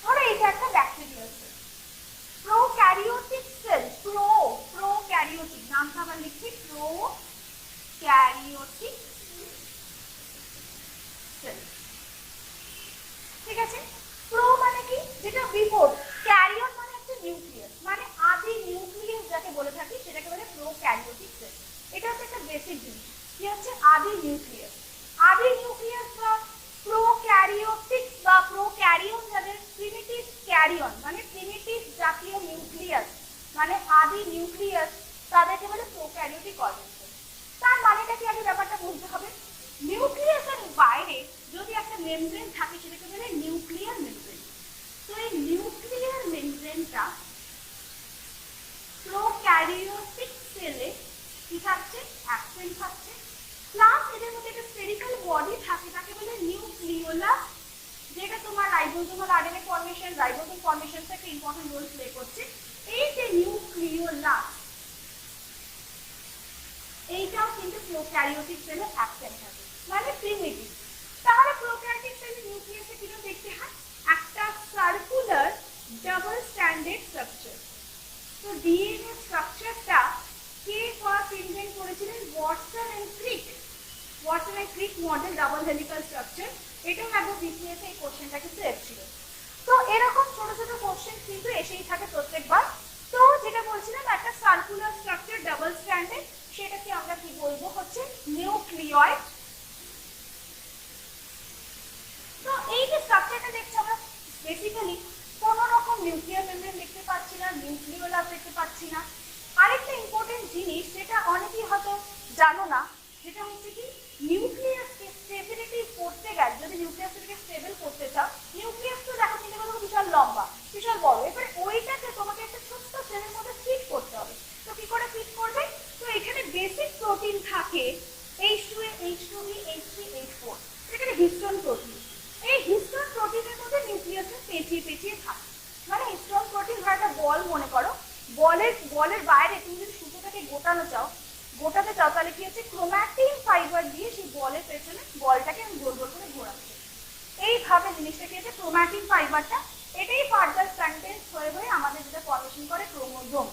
A: ধরো এটা একটা bacteria sell, prokaryotic sell, prokaryotic নামটা আবার লিখছি, প্রোক্যারিওটিক সেল, ঠিক আছে। প্রো মানে কি, যেটা বিফোর, ক্যারিয়ন মানে হচ্ছে নিউক্লিয়াস, মানে আদি নিউক্লিয়াস যাকে বলে থাকি সেটাকে বলে প্রোক্যারিওটিক সেল। এটা হচ্ছে একটা বেসিক জিনিস, কি হচ্ছে আদি নিউক্লিয়াস। আদি নিউক্লিয়াস বা প্রোক্যারিওটিক বা প্রোক্যারিয়ন, যাদের প্রিমিটিভ ক্যারিয়ন মানে প্রিমিটিভ জাতীয় নিউক্লিয়াস মানে আদি নিউক্লিয়াস, তাদেরকে বলে প্রোক্যারিওটিক অর্গানিজম। তার মানেটা কি আগে ব্যাপারটা বুঝতে হবে। নিউক্লিয়াসের বাইরে যদি একটা মেমব্রেন থাকে সেটাকে বলে নিউক্লিয়ার মেমব্রেন। তো এই নিউক্লিয়ার মেমব্রেনটা প্রোক্যারিওটিক সেলে কি থাকছে, অ্যাবসেন্ট থাকছে, প্লাস এদের মধ্যে একটা স্ফেরিক্যাল বডি থাকে, তাকে বলে নিউক্লিওলাস, যেটা তোমার ribosomal RNA formation, ribosome formation থেকে ইম্পর্টেন্ট রোল প্লে করছে। এই যে নিউক্লিওলাস, এইটাও কিন্তু প্রোক্যারিওটিক সেলে অ্যাবসেন্ট থাকে, মানে প্রিমিটিভ। তাহলে প্রোক্যারিওটিক সেলে নিউক্লিয়াসে কিরকম দেখতে হয়? একটা সার্কুলার ডাবল স্ট্যান্ডার্ড স্ট্রাকচার। তো ডিএনএ স্ট্রাকচারটা কে ফার্স্ট ইনভেন্ট করেছিলেন? Watson and Crick. Watson and Crick model double helical structure, এটাও একদম বিসিএস এই কোশ্চেনটা কিন্তু এসেছিল। তো এরকম ছোট ছোট কোশ্চেন কিন্তু এসেই থাকে প্রত্যেকবার। তো যেটা বলছিলাম, একটা সার্কুলার স্ট্রাকচার ডাবল স্ট্যান্ডার্ড, সেটাকে আমরা কি বলবো? হচ্ছে নিউক্লিয়য়েড। তো এই যে স্ট্রাকচারটা দেখছি আমরা, বেসিক্যালি কোনো রকম নিউক্লিয়ার মেমব্রেন দেখতে পাচ্ছি না, নিউক্লিওলাস দেখতে পাচ্ছি না। আরেকটা ইম্পর্টেন্ট জিনিস যেটা অনেকেই হয়তো জানো না, যেটা হচ্ছে কি, নিউক্লিয়াসকে স্টেবিলিটি করতে গেলে, যদি নিউক্লিয়াসকে স্টেবল করতে চাও, নিউক্লিয়াস তো দেখো চিন্তা করো বিশাল লম্বা, বিশাল বড়, এবারে ওইটাকে তোমাকে একটা ছোট্ট সেলের মধ্যে ফিট করতে হবে। তো কি করে ফিট করবে? তো এখানে বেসিক প্রোটিন থাকে H2A, H2B, H3, H4, এখানে হিস্টোন প্রোটিন। এই হিস্টোন প্রোটিনের মধ্যে নিউক্লিয়াসে পেঁচিয়ে পেঁচিয়ে থাকে, মানে হিস্টোন প্রোটিন হয় একটা বল মনে করো, বলের বাইরে তুমি যদি সুতোটাকে গোটাতে চাও তাহলে কি হচ্ছে, ক্রোম্যাটিন ফাইবার দিয়ে সেই বলের পেছনে বলটাকে আমি গোল গোল করে ঘোরাচ্ছি। এইভাবে জিনিসটা কি হচ্ছে, ক্রোম্যাটিন ফাইবারটা, এটাই ফার্দার কন্টেন্ট হয়ে হয়ে আমাদের যেটা ফর্মেশন করে ক্রোমোজোম।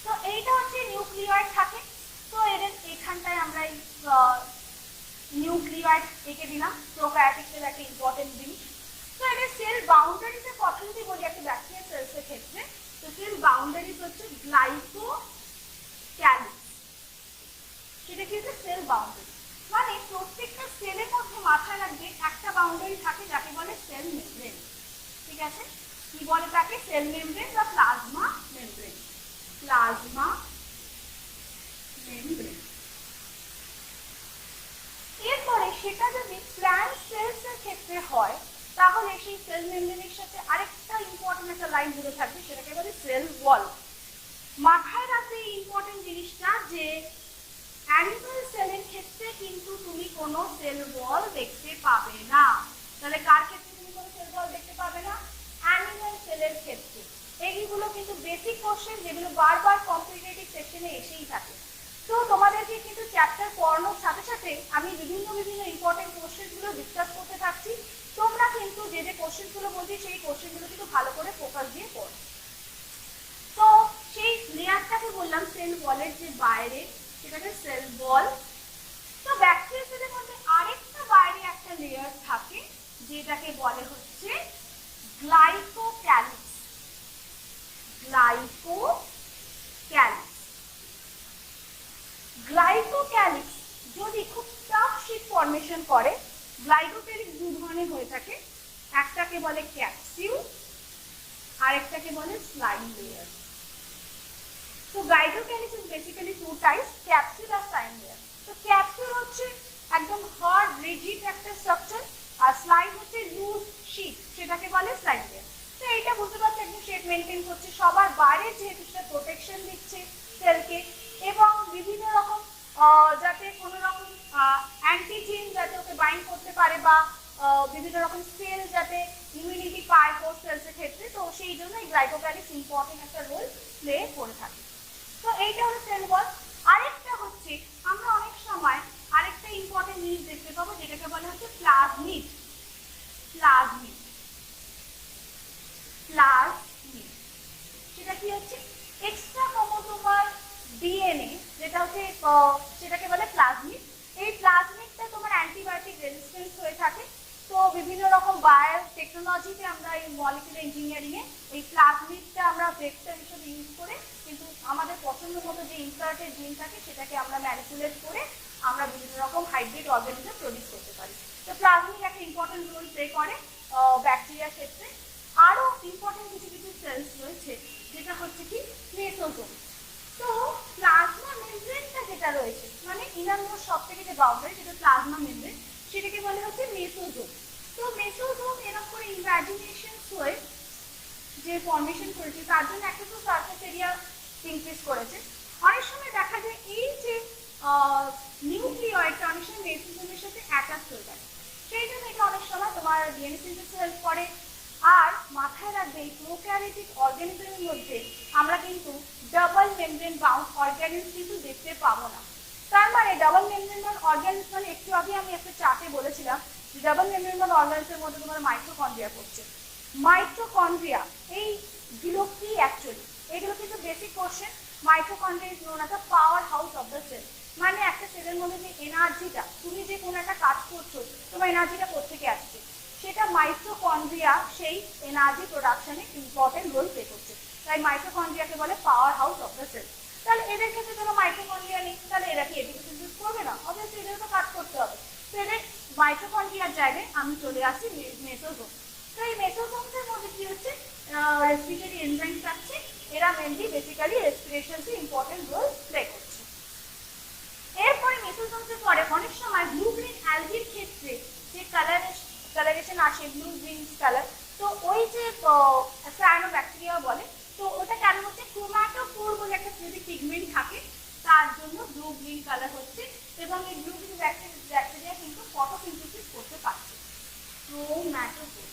A: তো এইটা হচ্ছে নিউক্লিয়য়েড থাকে। তো এদের এখানটায় আমরা এই নিউক্লিয়য়েড এঁকে দিলাম, প্রোক্যারিওটিক সেল একটা ইম্পর্টেন্ট জিনিস। তো এদের সেল বাউন্ডারিজের কথা যদি বলি একটা ব্যাকটেরিয়া সেলসের ক্ষেত্রে, তো সেল বাউন্ডারিজ হচ্ছে গ্লাইকোক্যালিক্স, সেটা কি হচ্ছে সেল বাউন্ডারি। মানে প্রত্যেকটা সেলের মধ্যে মাথায় রাখবে একটা বাউন্ডারি থাকে যাকে বলে সেল মেমব্রেন। ঠিক আছে, কি বলে তাকে? সেল মেমব্রেন বা প্লাজমা মেমব্রেন। Plasma membrane. এরপরে সেটা যদি প্ল্যান্ট সেলস এর ক্ষেত্রে হয়, তাহলে সেই সেল মেমব্রেনের সাথে আরেকটা ইম্পর্টেন্ট একটা লাইন জুড়ে থাকবে, সেটাকে বলে সেল ওয়াল। মাথায় রাখবে এই ইম্পর্টেন্ট জিনিসটা, যে অ্যানিমাল সেলের ক্ষেত্রে কিন্তু তুমি কোনো সেল ওয়াল দেখতে পাবে না। তাহলে কার ক্ষেত্রে তুমি কোনো সেল ওয়াল দেখতে পাবে না? অ্যানিমাল সেলের ক্ষেত্রে। এইগুলো কিন্তু বেসিক কোশ্চেন, যেগুলো বারবার কম্পিটিটিভ সেকশনে এসেই থাকে। তো তোমাদেরকে কিন্তু চ্যাপ্টার পড়ানোর সাথে সাথে আমি বিভিন্ন ইম্পর্টেন্ট কোশ্চেনগুলো ডিসকাস করতে থাকছি। তোমরা কিন্তু যে যে কোশ্চেনগুলো বলছি সেই কোশ্চেনগুলো কিন্তু ভালো করে ফোকাস দিয়ে পড়ো। তো সেই লেয়ারটাকে বললাম সেল ওয়ালের যে বাইরে, সেটাকে সেল ওয়াল। তো ব্যাকটেরিয়া সেলের মধ্যে আরেকটা বাইরে একটা লেয়ার থাকে, যেটাকে বলে হচ্ছে গ্লাইকোক্যালিক্স। গ্লাইকোক্যালিক্স। গ্লাইকোক্যালিক্স যদি খুব টাফ শীট ফর্মেশন করে, গ্লাইকোক্যালিক্স দু ধরনের হয়ে থাকে, একটাকে বলে ক্যাপসিউল, আরেকটাকে বলে স্লাইম লেয়ার। তো glycocalyx is basically two types, capsule আর স্লাইম লেয়ার। তো ক্যাপসিউল হচ্ছে একদম হার্ড রিজিড একটা স্ট্রাকচার, আর স্লাইম হচ্ছে লুজ শীট, সেটাকে বলে স্লাইম লেয়ার। তো এইটা বুঝতে পারছো, একদম শেপ মেনটেন করছে, সবার বাইরে যেহেতু সেটা প্রোটেকশন দিচ্ছে সেলকে, এবং বিভিন্ন রকম যাতে কোনো রকম অ্যান্টিজেন যাতে ওকে বাইন্ড করতে পারে, বা বিভিন্ন রকম সেল যাতে ইমিউনিটি পায় কোষ সেলসের ক্ষেত্রে, তো সেই জন্য এই গ্লাইকোক্যালিক্স ইম্পর্টেন্ট একটা রোল প্লে করে থাকে। তো এইটা হলো সেল ওয়াল। আরেকটা হচ্ছে, আমরা অনেক সময় আরেকটা ইম্পর্টেন্ট জিনিস দেখতে পাবো, যেটাকে বলা হচ্ছে প্লাজমিড। প্লাজমিড। প্লাজমিড সেটা কি হচ্ছে? এক্সট্রা ক্রোমোসোমাল ডিএনএ, যেটা হচ্ছে সেটাকে বলে প্লাজমিড। এই প্লাজমিডটা তোমার অ্যান্টিবায়োটিক রেজিস্ট্যান্স হয়ে থাকে। তো বিভিন্ন রকম বায়োটেকনোলজিতে আমরা এই মলিকুলার ইঞ্জিনিয়ারিং এ এই প্লাজমিডটা আমরা ভেক্টর হিসেবে ইউজ করে, কিন্তু আমাদের পছন্দ মতো যে ইনসার্টেড জিন থাকে সেটাকে আমরা ম্যানিপুলেট করে আমরা বিভিন্ন রকম হাইব্রিড অর্গানিজম প্রডিউস করতে পারি। তো প্লাজমিড একটা ইম্পর্টেন্ট রোল প্লে করে ব্যাকটেরিয়ার ক্ষেত্রে। আরো ইম্পর্টেন্ট কিছু কিছু সেলস রয়েছে, যেটা হচ্ছে কি মেসোজোম। তো প্লাজমা মেমব্রেনটা যেটা রয়েছে, মানে ইনারমোস্ট সব থেকে যে বাউন্ডারি, যেটা প্লাজমা মেমব্রেন, সেটাকে বলে হচ্ছে মেসোজোম। তো মেসোজোম এরকম করে ইমাজিনেশন হয়ে যে ফর্মেশন করেছে, তার জন্য একটা তো সারফেস এরিয়া ইনক্রিজ করেছে। অনেক সময় দেখা যায় এই যে নিউক্লিয়য়েডটা অনেক সময় মেসোজোমের সাথে অ্যাটাচ হয়ে যায়, সেই জন্য এটা অনেক সময় তোমার ডিএনএ সিনথেসিসে হেল্প করে। আর মাথায় রাখবে এই প্রোক্যারিওটিক অর্গানিজমের মধ্যে আমরা কিন্তু ডাবল মেমব্রেন বাউন্ড অর্গানিজম কিন্তু দেখতে পাবো না। তার মানে ডাবল মেমব্রেন বাউন্ড অর্গানিজম মানে একটু আগে আমি একটা চার্টে বলেছিলাম যে ডাবল মেমব্রেন বাউন্ড অর্গানিজমের মধ্যে তোমার মাইটোকন্ড্রিয়া পড়ছে। মাইটোকন্ড্রিয়া এইগুলো কি অ্যাকচুয়ালি, এগুলো কিন্তু basic question. Mitochondria is known as the power house of the cell. মানে একটা সেলের মধ্যে যে এনার্জিটা, তুমি যে কোনো একটা কাজ করছো, তোমার এনার্জিটা কোত্থেকে আসছে, সেটা মাইটোকন্ড্রিয়া সেই এনার্জি প্রোডাকশনে ইম্পর্টেন্ট রোল প্লে করছে। তাই মাইটোকন্ড্রিয়াকে বলে power house of the cell. তাহলে এদের ক্ষেত্রে কোনো মাইটোকন্ড্রিয়া নেই, তাহলে এরা কি এদিকে সিনথেসিস করবে না? অবভিয়াসলি এদের তো কাজ করতে হবে। তো এদের মাইটোকন্ড্রিয়ার জায়গায় আমি চলে আসি মেসোজোম। তো এই মেসোজোমসের মধ্যে কি হচ্ছে, রেসপিরেটরি এনজাইম থাকছে, এরা মেনলি বেসিক্যালি রেসপিরেশনকে ইম্পর্টেন্ট রোল প্লে করছে। এরপরে মেসোজোমসের পরে অনেক সময় ব্লু গ্রিন অ্যালগির ক্ষেত্রে যে কালারেশন আসে, ব্লু গ্রিন কালার, তো ওই যে সায়ানোব্যাকটেরিয়া বলে, তো ওটা কেন হচ্ছে, ক্রোমাটোফোর বলে একটা পিগমেন্ট থাকে, তার জন্য ব্লু গ্রিন কালার হচ্ছে। এবং এই ব্লু গ্রিন ব্যাকটেরিয়া কিন্তু ফটোসিনথেসিস করতে পারছে, ক্রোমাটোফোর।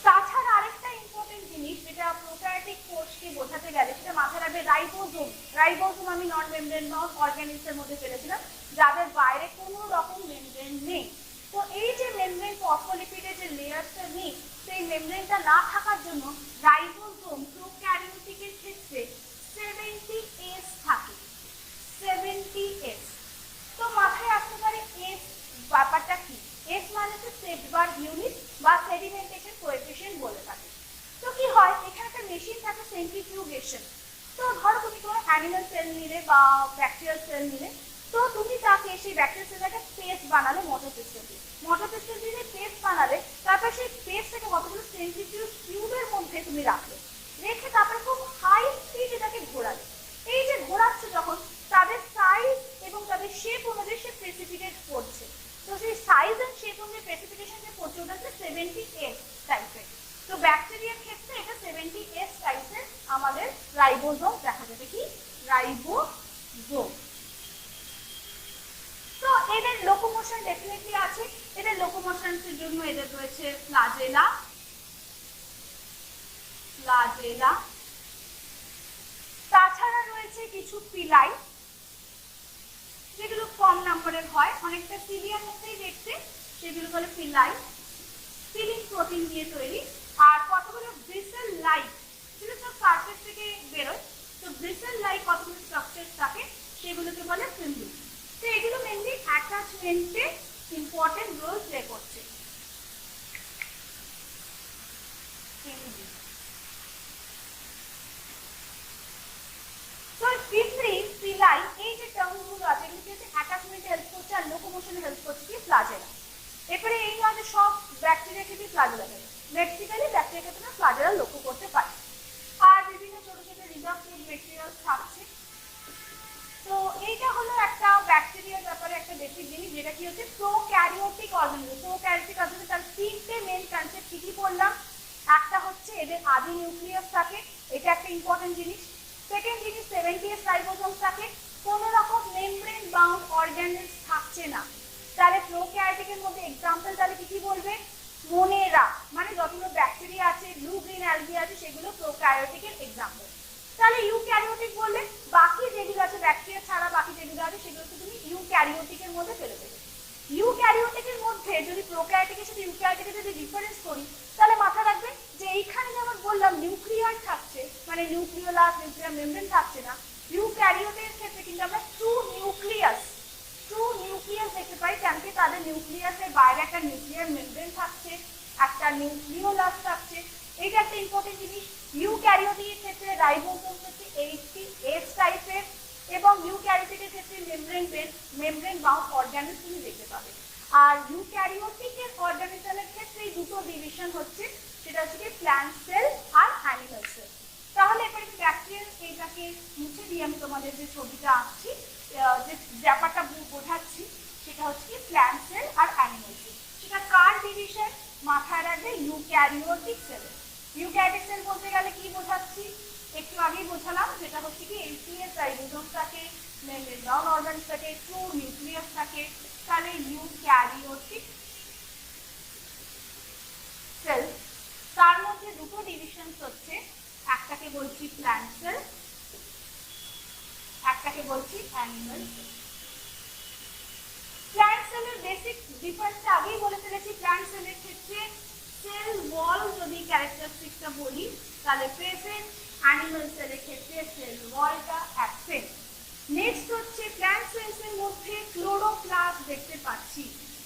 A: তাছাড়া আরেকটা ইম্পর্টেন্ট জিনিস যেটা প্রোক্যারিওটিক কোষকে বোঝাতে গেলে সেটা মাথায় রাখবে, রাইবোজোম। রাইবোজোম আমি নন মেমব্রেন বাউন্ড অর্গানিজমের মধ্যে ফেলেছিলাম, যাদের বাইরে কোনো রকম মেমব্রেন নেই। তো এই যে মেমব্রেন ফসফোলিপিডের যে লেয়ারটা নেই, সেই মেমব্রেনটা না থাকার জন্য রাইবোজোম প্রোক্যারিওটিকের ক্ষেত্রে 70S থাকে, 70S। তো মাথায় আসতে পারে এস ব্যাপারটা কি, এস মানে হচ্ছে সেটবার্গ ইউনিট বা সেডিমেন্টেশন কোএফিশিয়েন্ট বলে থাকে। তো কি হয়, এখানে একটা মেশিন থাকে সেন্ট্রিফিউগেশন। তো ধরো তুমি কোনো অ্যানিমাল সেল নিলে বা ব্যাকটেরিয়াল সেল নিলে, তো তুমি তাকে সেই ব্যাকটেরিয়াল সেলটাকে পেস্ট বানালে মোটর পিস্টল দিয়ে, মোটর পিস্টল দিয়ে পেস্ট বানালে, তারপর সেই পেস্টটাকে কতগুলো সেন্ট্রিফিউজ টিউবের মধ্যে তুমি রাখলে, রেখে তারপরে খুব হাই স্পিড এটাকে ঘোরালে। এই যে ঘোরাচ্ছে যখন, তাদের সাইজ এবং তাদের শেপ অনুযায়ী সে প্রেসিপিটেট করছে। তো সেই সাইজ এন্ড শেপ অনুযায়ী প্রেসিপিটেশন যে করছে ওটা হচ্ছে 70S টাইপের। তো ব্যাকটেরিয়ার ক্ষেত্রে এটা 70S টাইপের আমাদের রাইবোজোম দেখা যাবে, কি রাইবোজোম। তো এদের লোকোমোশন ডেফিনেটলি আছে, এদের লোকোমোশনের জন্য এদের রয়েছে ফ্লাজেলা, তাছাড়া রয়েছে কিছু পিলাই, যেগুলো কম নম্বরের হয়, অনেকটা সিলিয়ার মধ্যেই দেখতে, সেগুলো বলে পিলাই, সিলিং প্রোটিন দিয়ে তৈরি। আর কতগুলো ব্রিসেল লাইক, যেগুলো সব সারফেস থেকে বেরোয়, তো ব্রিসেল লাইক কতগুলো স্ট্রাকচার থাকে, সেগুলোকে বলে ফিম্বুল। তো এগুলো মেনলি অ্যাটাচমেন্টে ইম্পর্টেন্ট রোল প্লে করছে। পিলাই এই যে টার্মগুলো আছে, এগুলো কি অ্যাটাচমেন্টে হেল্প করছে আর লোকোমোশনে হেল্প করছে কি ফ্লাজেলা। এরপরে এই নয় যে সব ব্যাকটেরিয়া ক্ষেত্রে ফ্লাজেলা থাকে, বেসিক্যালি ব্যাকটেরিয়া ক্ষেত্রে না ফ্লাজেলা লক্ষ্য করতে পারে। আর বিভিন্ন ছোট ছোট রিডাকটিভ ম্যাটেরিয়াল থাকছে। তো এইটা হলো একটা ব্যাকটেরিয়ার ব্যাপারে একটা বেসিক জিনিস, যেটা কি হচ্ছে প্রোক্যারিওটিক অর্গানিজম। প্রোক্যারিওটিক অর্গানিজম তার তিনটে মেন কনসেপ্ট কি কি বললাম, একটা হচ্ছে এদের আদি নিউক্লিয়াস থাকে, এটা একটা ইম্পর্টেন্ট জিনিস। সেকেন্ড জিনিস 70S রাইবোজোম থাকে, কোনো রকম মেমব্রেন বাউন্ড অর্গানেল থাকছে না। তাহলে প্রোক্যারিওটিকের মধ্যে এক্সাম্পল তাহলে কি কি বলবে, মনে রাখ, মানে যতগুলো ব্যাকটেরিয়া আছে, ব্লু গ্রিন অ্যালগি আছে, সেগুলো প্রোক্যারিওটিকের এক্সাম্পল। তাহলে ইউক্যারিওটিক বললে বাকি যেগুলো আছে, ব্যাকটেরিয়া ছাড়া বাকি যেগুলো আছে, সেগুলোকে তুমি ইউক্যারিওটিকের মধ্যে ফেলে দেবে। ইউক্যারিওটিকের মধ্যে যদি প্রোক্যারিওটিকের সাথে ইউক্যারিওটিকের যদি ডিফারেন্স করি, তাহলে মাথা রাখবে যে এইখানে যেমন বললাম নিউক্লিয়ার থাকছে, মানে নিউক্লিওলাস নিউক্লিয়ার মেমব্রেন থাকছে না, ইউক্যারিওটের ক্ষেত্রে কিন্তু আমরা ট্রু নিউক্লিয়াস দেখতে পাই। কেন কি তাদের নিউক্লিয়াসের বাইরে একটা নিউক্লিয়ার মেমব্রেন থাকছে, একটা নিউক্লিওলাস থাকছে। এইটা একটা ইম্পর্টেন্ট জিনিস। ইউক্যারিওটিকের ক্ষেত্রে রাইবোজোম হচ্ছে 80S টাইপের, এবং ইউক্যারিওটিকের ক্ষেত্রে মেমব্রেন বাউন্ড অর্গানেল তুমি দেখতে পাবে। আর ইউক্যারিওটিকের অর্গানিজমের ক্ষেত্রে দুটো ডিভিশন হচ্ছে, সেটা হচ্ছে কি প্ল্যান্ট সেল আর অ্যানিমাল সেল। তাহলে এবার ব্যাকটেরিয়াল এইটাকে মুছে দিয়ে আমি তোমাদের যে ছবিটা আঁকছি, যে ব্যাপারটা বোঝাচ্ছি, সেটা হচ্ছে কি প্ল্যান্ট সেল আর অ্যানিমাল সেল। সেটা কার ডিভিশন, মাথায় রাখবে ইউক্যারিওটিক সেল। ইউক্যারিওটিক সেল বলতে গেলে কি বোঝাচ্ছি, একটু আগেই বোঝালাম, যেটা হচ্ছে কি এইচসিএস রাইবোজোম থাকে, মেমব্রেন বাউন্ড অর্গানস থাকে, ট্রু নিউক্লিয়াস থাকে, তাহলে ইউক্যারিওটিক সেল, তার মধ্যে দুটো ডিভিশনস হচ্ছে, একটাকে বলছি প্ল্যান্ট সেল, একটাকে বলছি অ্যানিমাল সেল। প্ল্যান্ট সেলের বেসিক ডিফারেন্সটা আগেই বলে ফেলেছি। প্ল্যান্ট সেলের ক্ষেত্রে সেল ওয়াল যদি ক্যারেক্টারিস্টিক্সটা বলি তাহলে প্রেজেন্ট, অ্যানিমাল সেলের ক্ষেত্রে সেল ওয়ালটা অ্যাবসেন্ট। নেক্সট হচ্ছে প্ল্যান্ট সেলসের মধ্যে ক্লোরোপ্লাস্ট দেখতে পাচ্ছি।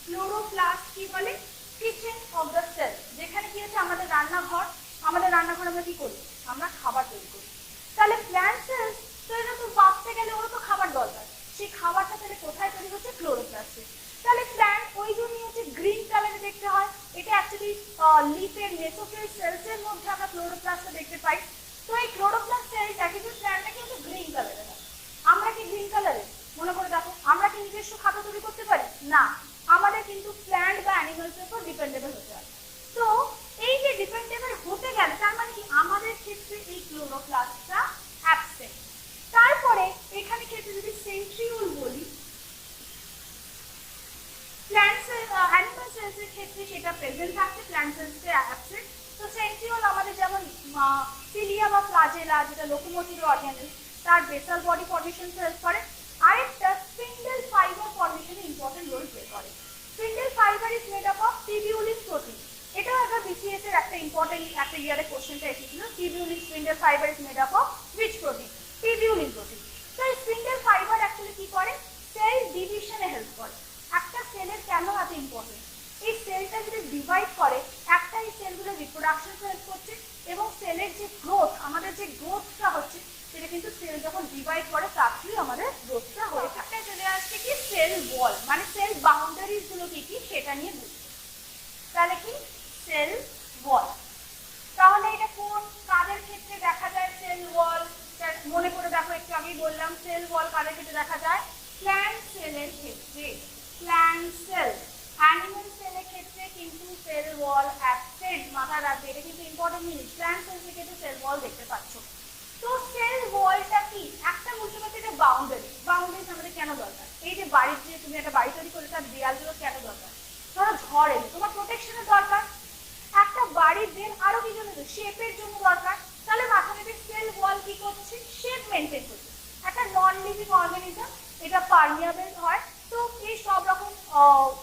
A: ক্লোরোপ্লাস্ট কি বলে? কিচেন অফ দ্য সেল, যেখানে কি হচ্ছে আমাদের রান্নাঘর। আমাদের রান্নাঘর আমরা কি করি? আমরা খাবার তৈরি করি। তাহলে প্ল্যান্ট সেলস তো এটা তো বাঁচতে গেলে ওর তো খাবার দরকার, সেই খাবারটা তাহলে কোথায় তৈরি হচ্ছে? ক্লোরোপ্লাস্টে। তাহলে প্ল্যান্ট ওই জন্যই হচ্ছে গ্রিন কালারে দেখতে হয়। এটা অ্যাকচুয়ালি লিফের মেসোফিল সেলসের মধ্যে আমরা ক্লোরোপ্লাস্টটা দেখতে পাই। তো এই ক্লোরোপ্লাস্ট সেলটা কিন্তু প্ল্যান্টটা কিন্তু গ্রিন কালারের হয়। আমরা কি গ্রিন কালারের? মনে করে দেখো, আমরা কি নিজস্ব খাদ্য তৈরি করতে পারি না? আমাদের কিন্তু প্ল্যান্ট বা অ্যানিমালসের উপর ডিপেন্ডেবল হতে হয়। তো এই যে ডিপেন্ডেবল হতে গেলে তার মানে কি আমাদের ক্ষেত্রে এই ক্লোরোপ্লাস্টটা অ্যাবসেন্ট। তারপরে এখানে ক্ষেত্রে যদি সেন্ট্রিওল বলি, প্ল্যান্ট সেল অ্যানিমাল সেলসের ক্ষেত্রে সেটা প্রেজেন্ট থাকছে, প্ল্যান্ট সেলসে অ্যাবসেন্ট। তো সেন্ট্রিওল আমাদের যেমন সিলিয়া বা ফ্লাজেলা, যেটা লোকোমোটিভ অর্গানেল, তার বেসাল বডি ফর্মেশন হেল্প করে। আরেকটা স্পিন্ডল ফাইবার ফর্মেশনে ইম্পর্টেন্ট রোল প্লে করে। Spindle fibre is made up of tubulin protein. এটাও একটা বিসিএস এর একটা ইম্পর্টেন্ট একটা ইয়ারে কোশ্চেনটা এসেছিল। Tubulin spindle fibre is made up of which protein? Tubulin protein. তো এই স্পিন্ডল ফাইবার অ্যাকচুয়ালি কি করে? সেল ডিভিশনে হেল্প করে। একটা সেলের কেন এত ইম্পর্টেন্ট? এই সেলটা যদি ডিভাইড করে, একটা এই সেলগুলো রিপ্রোডাকশন হেল্প করছে, এবং সেলের যে গ্রোথ, আমাদের যে গ্রোথটা হচ্ছে, সেটা কিন্তু সেল যখন ডিভাইড করে তারপরেই আমাদের গ্রোথটা হয়ে থাকে। চলে আসছে কি সেল ওয়াল, মানে সেল বাউন্ডারিজ গুলো কি কি সেটা নিয়ে বুঝতে। তাহলে কি সেল ওয়াল? তাহলে এটা কোন কাদের ক্ষেত্রে দেখা যায় সেল ওয়াল? মনে করে দেখো, একটু আগেই বললাম সেল ওয়াল কাদের ক্ষেত্রে দেখা যায়? প্ল্যান্ট সেলের ক্ষেত্রে। Plant cell. অ্যানিমাল সেলের ক্ষেত্রে কিন্তু সেল ওয়াল অ্যাবসেন্ট। মাথায় রাখবে, এটা কিন্তু ইম্পর্টেন্ট জিনিস। প্ল্যান্ট সেলের ক্ষেত্রে সেল ওয়াল দেখতে পাচ্ছ। তো সেল ওয়ালটা কি? একটা বুঝতে পারছি এটা বাউন্ডারি। বাউন্ডারিজ আমাদের কেন দরকার? এই যে বাড়ির যে তুমি একটা বাড়ি তৈরি করে তার দেয়ালগুলো কেন দরকার? ধরো ঝড় এলে তোমার প্রোটেকশনের দরকার। একটা বাড়ির দেন আরো কি জন্য? শেপের জন্য দরকার। তাহলে মাথা রেখে সেল ওয়াল কি করছে? শেপ মেনটেন করছে। একটা নন লিভিং অর্গানিজম, এটা পারমিয়াবল হয়, তো এই সব রকম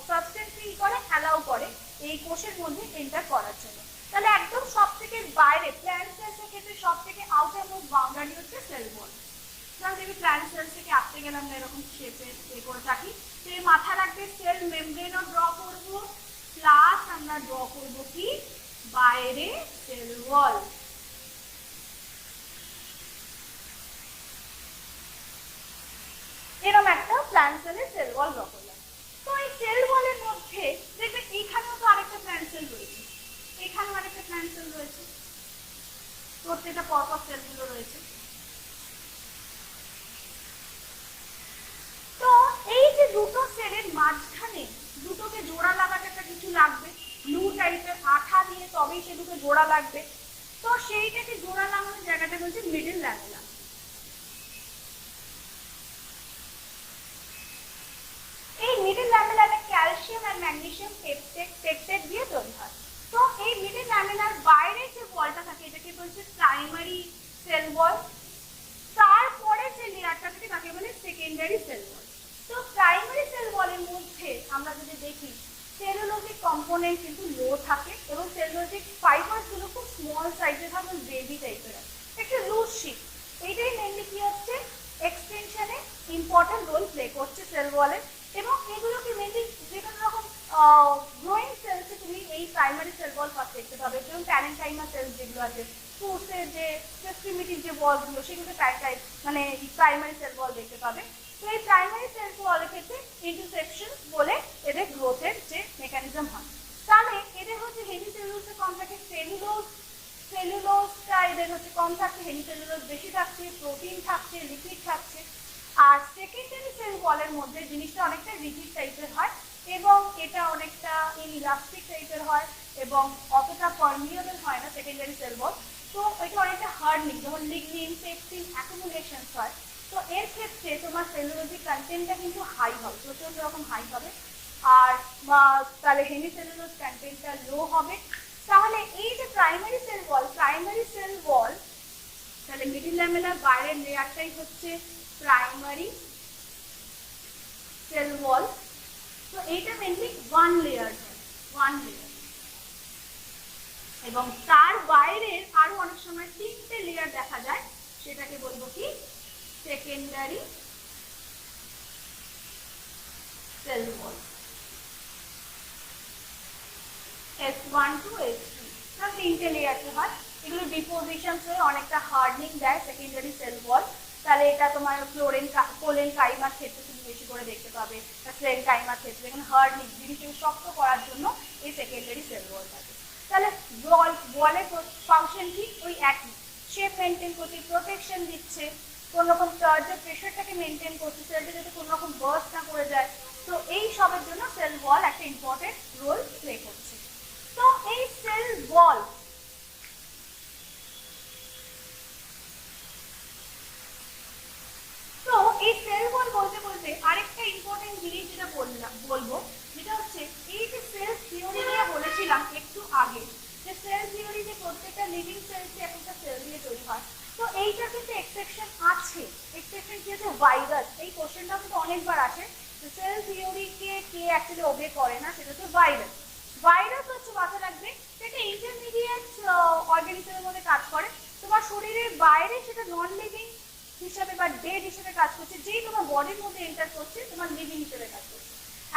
A: সাবস্টেন্স কি করে? অ্যালাউ করে এই কোষের মধ্যে এন্টার করার জন্য। তাহলে একদম সব থেকে বাইরে প্ল্যান্ট সেলসের ক্ষেত্রে সব থেকে আউটার মোস্ট বাউন্ডারি হচ্ছে সেল ওয়াল। যেমন দেখবি প্ল্যান্ট সেলস থেকে আসতে গেলে আমরা এরকম শেপে করে থাকি। তো এই মাথা রাখবে সেল মেমব্রেনও ড্র করবো, প্লাস আমরা ড্র করবো কি? বাইরে সেল ওয়াল। এরকম একটা প্ল্যান্ট সেলের সেল ওয়াল ড্র করলাম। তো এই সেল ওয়ালের মধ্যে দেখবে এখানেও তো আরেকটা প্ল্যান্ট সেল রয়েছে, এখানেও আরেকটা প্ল্যান্ট সেল রয়েছে, প্রত্যেকটা পরপর সেলগুলো রয়েছে। তো এই যে দুটো সেলের মাঝখানে দুটোকে জোড়া লাগাতে একটা কিছু লাগবে, গ্লু টাইপের আঠা দিয়ে তবেই সে দুটো জোড়া লাগবে। তো সেইটাকে জোড়া লাগানোর জায়গাটা বলছে মিডল ল্যামেলা। এই মিডল ল্যামেলাতে ক্যালসিয়াম আর ম্যাগনেসিয়াম পেপটাইড দিয়ে তৈরি হয়। তো এই মিডল ল্যামেলার বাইরে যে ওয়ালটা থাকে এটাকে বলছে প্রাইমারি সেল ওয়াল। তারপরে যে লেয়ারটা থাকে তাকে বলে সেকেন্ডারি সেল ওয়াল। তো প্রাইমারি সেল ওয়ালের মধ্যে আমরা যদি দেখি সেলুলোজিক কম্পোনেন্ট কিন্তু লো থাকে, এবং সেলুলোজিক ফাইবারস গুলো খুব স্মল সাইজের হয়, বেবি টাইপের, একটু লুজ শিট। এইটাই মেনলি কি হচ্ছে? এক্সটেনশনে ইম্পর্টেন্ট রোল প্লে করছে সেল ওয়ালে। এবং এগুলোকে মেনলি যে কোনো রকম গ্রোয়িং সেলসে তুমি এই প্রাইমারি সেল ওয়াল ফার্স্ট দেখতে পাবে। যেমন প্যারেনকাইমা সেলস যেগুলো আছে, ফুডসের যে এক্সট্রিমিটির যে ওয়ালগুলো, সেগুলোকে মানে প্রাইমারি সেল ওয়াল দেখতে পাবে। তো এই প্রাইমারি সেল ওয়ালের ক্ষেত্রে ইন্টারসেকশন বলে এদের গ্রোথের যে মেকানিজম হয়। তাহলে এদের হচ্ছে হেমিসেলুলোজে কম থাকে, সেলুলোজটা এদের হচ্ছে কম থাকছে, হেমিসেলুলোজ বেশি থাকছে, প্রোটিন থাকছে, লিপিড থাকছে। আর সেকেন্ডারি সেল ওয়ালের মধ্যে জিনিসটা অনেকটা রিজিড টাইপের হয়, এবং এটা অনেকটা ইলাস্টিক টাইপের হয়, এবং অতটা পারমিয়েবল হয় না সেকেন্ডারি সেল ওয়াল। তো এটা অনেকটা হার্ডনিং, যেমন লিগনিন, পেপসিন অ্যাকুমুলেশন হয়। তো এর ক্ষেত্রে তোমার সেলুলোজিক কন্টেন্টটা কিন্তু হাই হবে, প্রচন্ড রকম হাই হবে। আর তাহলে হেমিসেলুলোজ কন্টেন্টটা লো হবে। তাহলে এই যে প্রাইমারি সেল ওয়াল, তাহলে মিডিল ল্যামেলার বাইরের লেয়ারটাই হচ্ছে প্রাইমারি সেল ওয়াল। তো এইটা মেনলি ওয়ান লেয়ার, এবং তার বাইরের আরো অনেক সময় 3টে লেয়ার দেখা যায়, সেটাকে বলবো কি secondary cell wall, S1 to S2, 3টে লেয়ারতে হয়। এগুলো ডিপোজিশন হয়ে অনেকটা হার্ডনিং দেয় সেকেন্ডারি সেল ওয়াল। তাহলে এটা তোমার কোলেন কাইমার ক্ষেত্রে তুমি বেশি করে দেখতে পাবে, স্লেন কাইমার ক্ষেত্রে, এখানে হার্ডনিং জিনিসটাকে শক্ত করার জন্য এই সেকেন্ডারি সেল ওয়াল থাকে। তাহলে ওয়ালের ফাংশন কি? ওই একই, শেপ মেনটেন করছে, প্রোটেকশন দিচ্ছে, কোন রকম চার্জের প্রেশারটাকে মেনটেন করছে, সেলটা যাতে কোনো রকম বার্স্ট না করে যায়। তো এই সবের জন্য সেল ওয়াল একটা ইম্পর্টেন্ট রোল প্লে করছে। তো এই সেল ওয়াল বলতে বলতে আরেকটা ইম্পর্টেন্ট জিনিস যেটা বলবো, যেটা হচ্ছে এই যে সেল থিওরি নিয়ে বলেছিলাম একটু আগে, যে সেল থিওরি যে প্রত্যেকটা লিভিং সেলসে একটা সেল দিয়ে তৈরি হয়। তো এইটা কিন্তু এক্সেপশন আছে। এক্সেপশন কি হচ্ছে? ভাইরাস। এই কোশ্চেনটা কিন্তু অনেকবার আসে, সেল থিওরিকে কে অ্যাকচুয়ালি ওবে করে না, সেটা হচ্ছে ভাইরাস। ভাইরাস হচ্ছে, মাথায় রাখবে, সেটা ইন্টারমিডিয়েট অর্গানিজমের মধ্যে কাজ করে। তোমার শরীরের বাইরে সেটা নন লিভিং হিসাবে বা ডেড হিসেবে কাজ করছে, যেই তোমার বডির মধ্যে এন্টার করছে তোমার লিভিং হিসেবে কাজ করছে।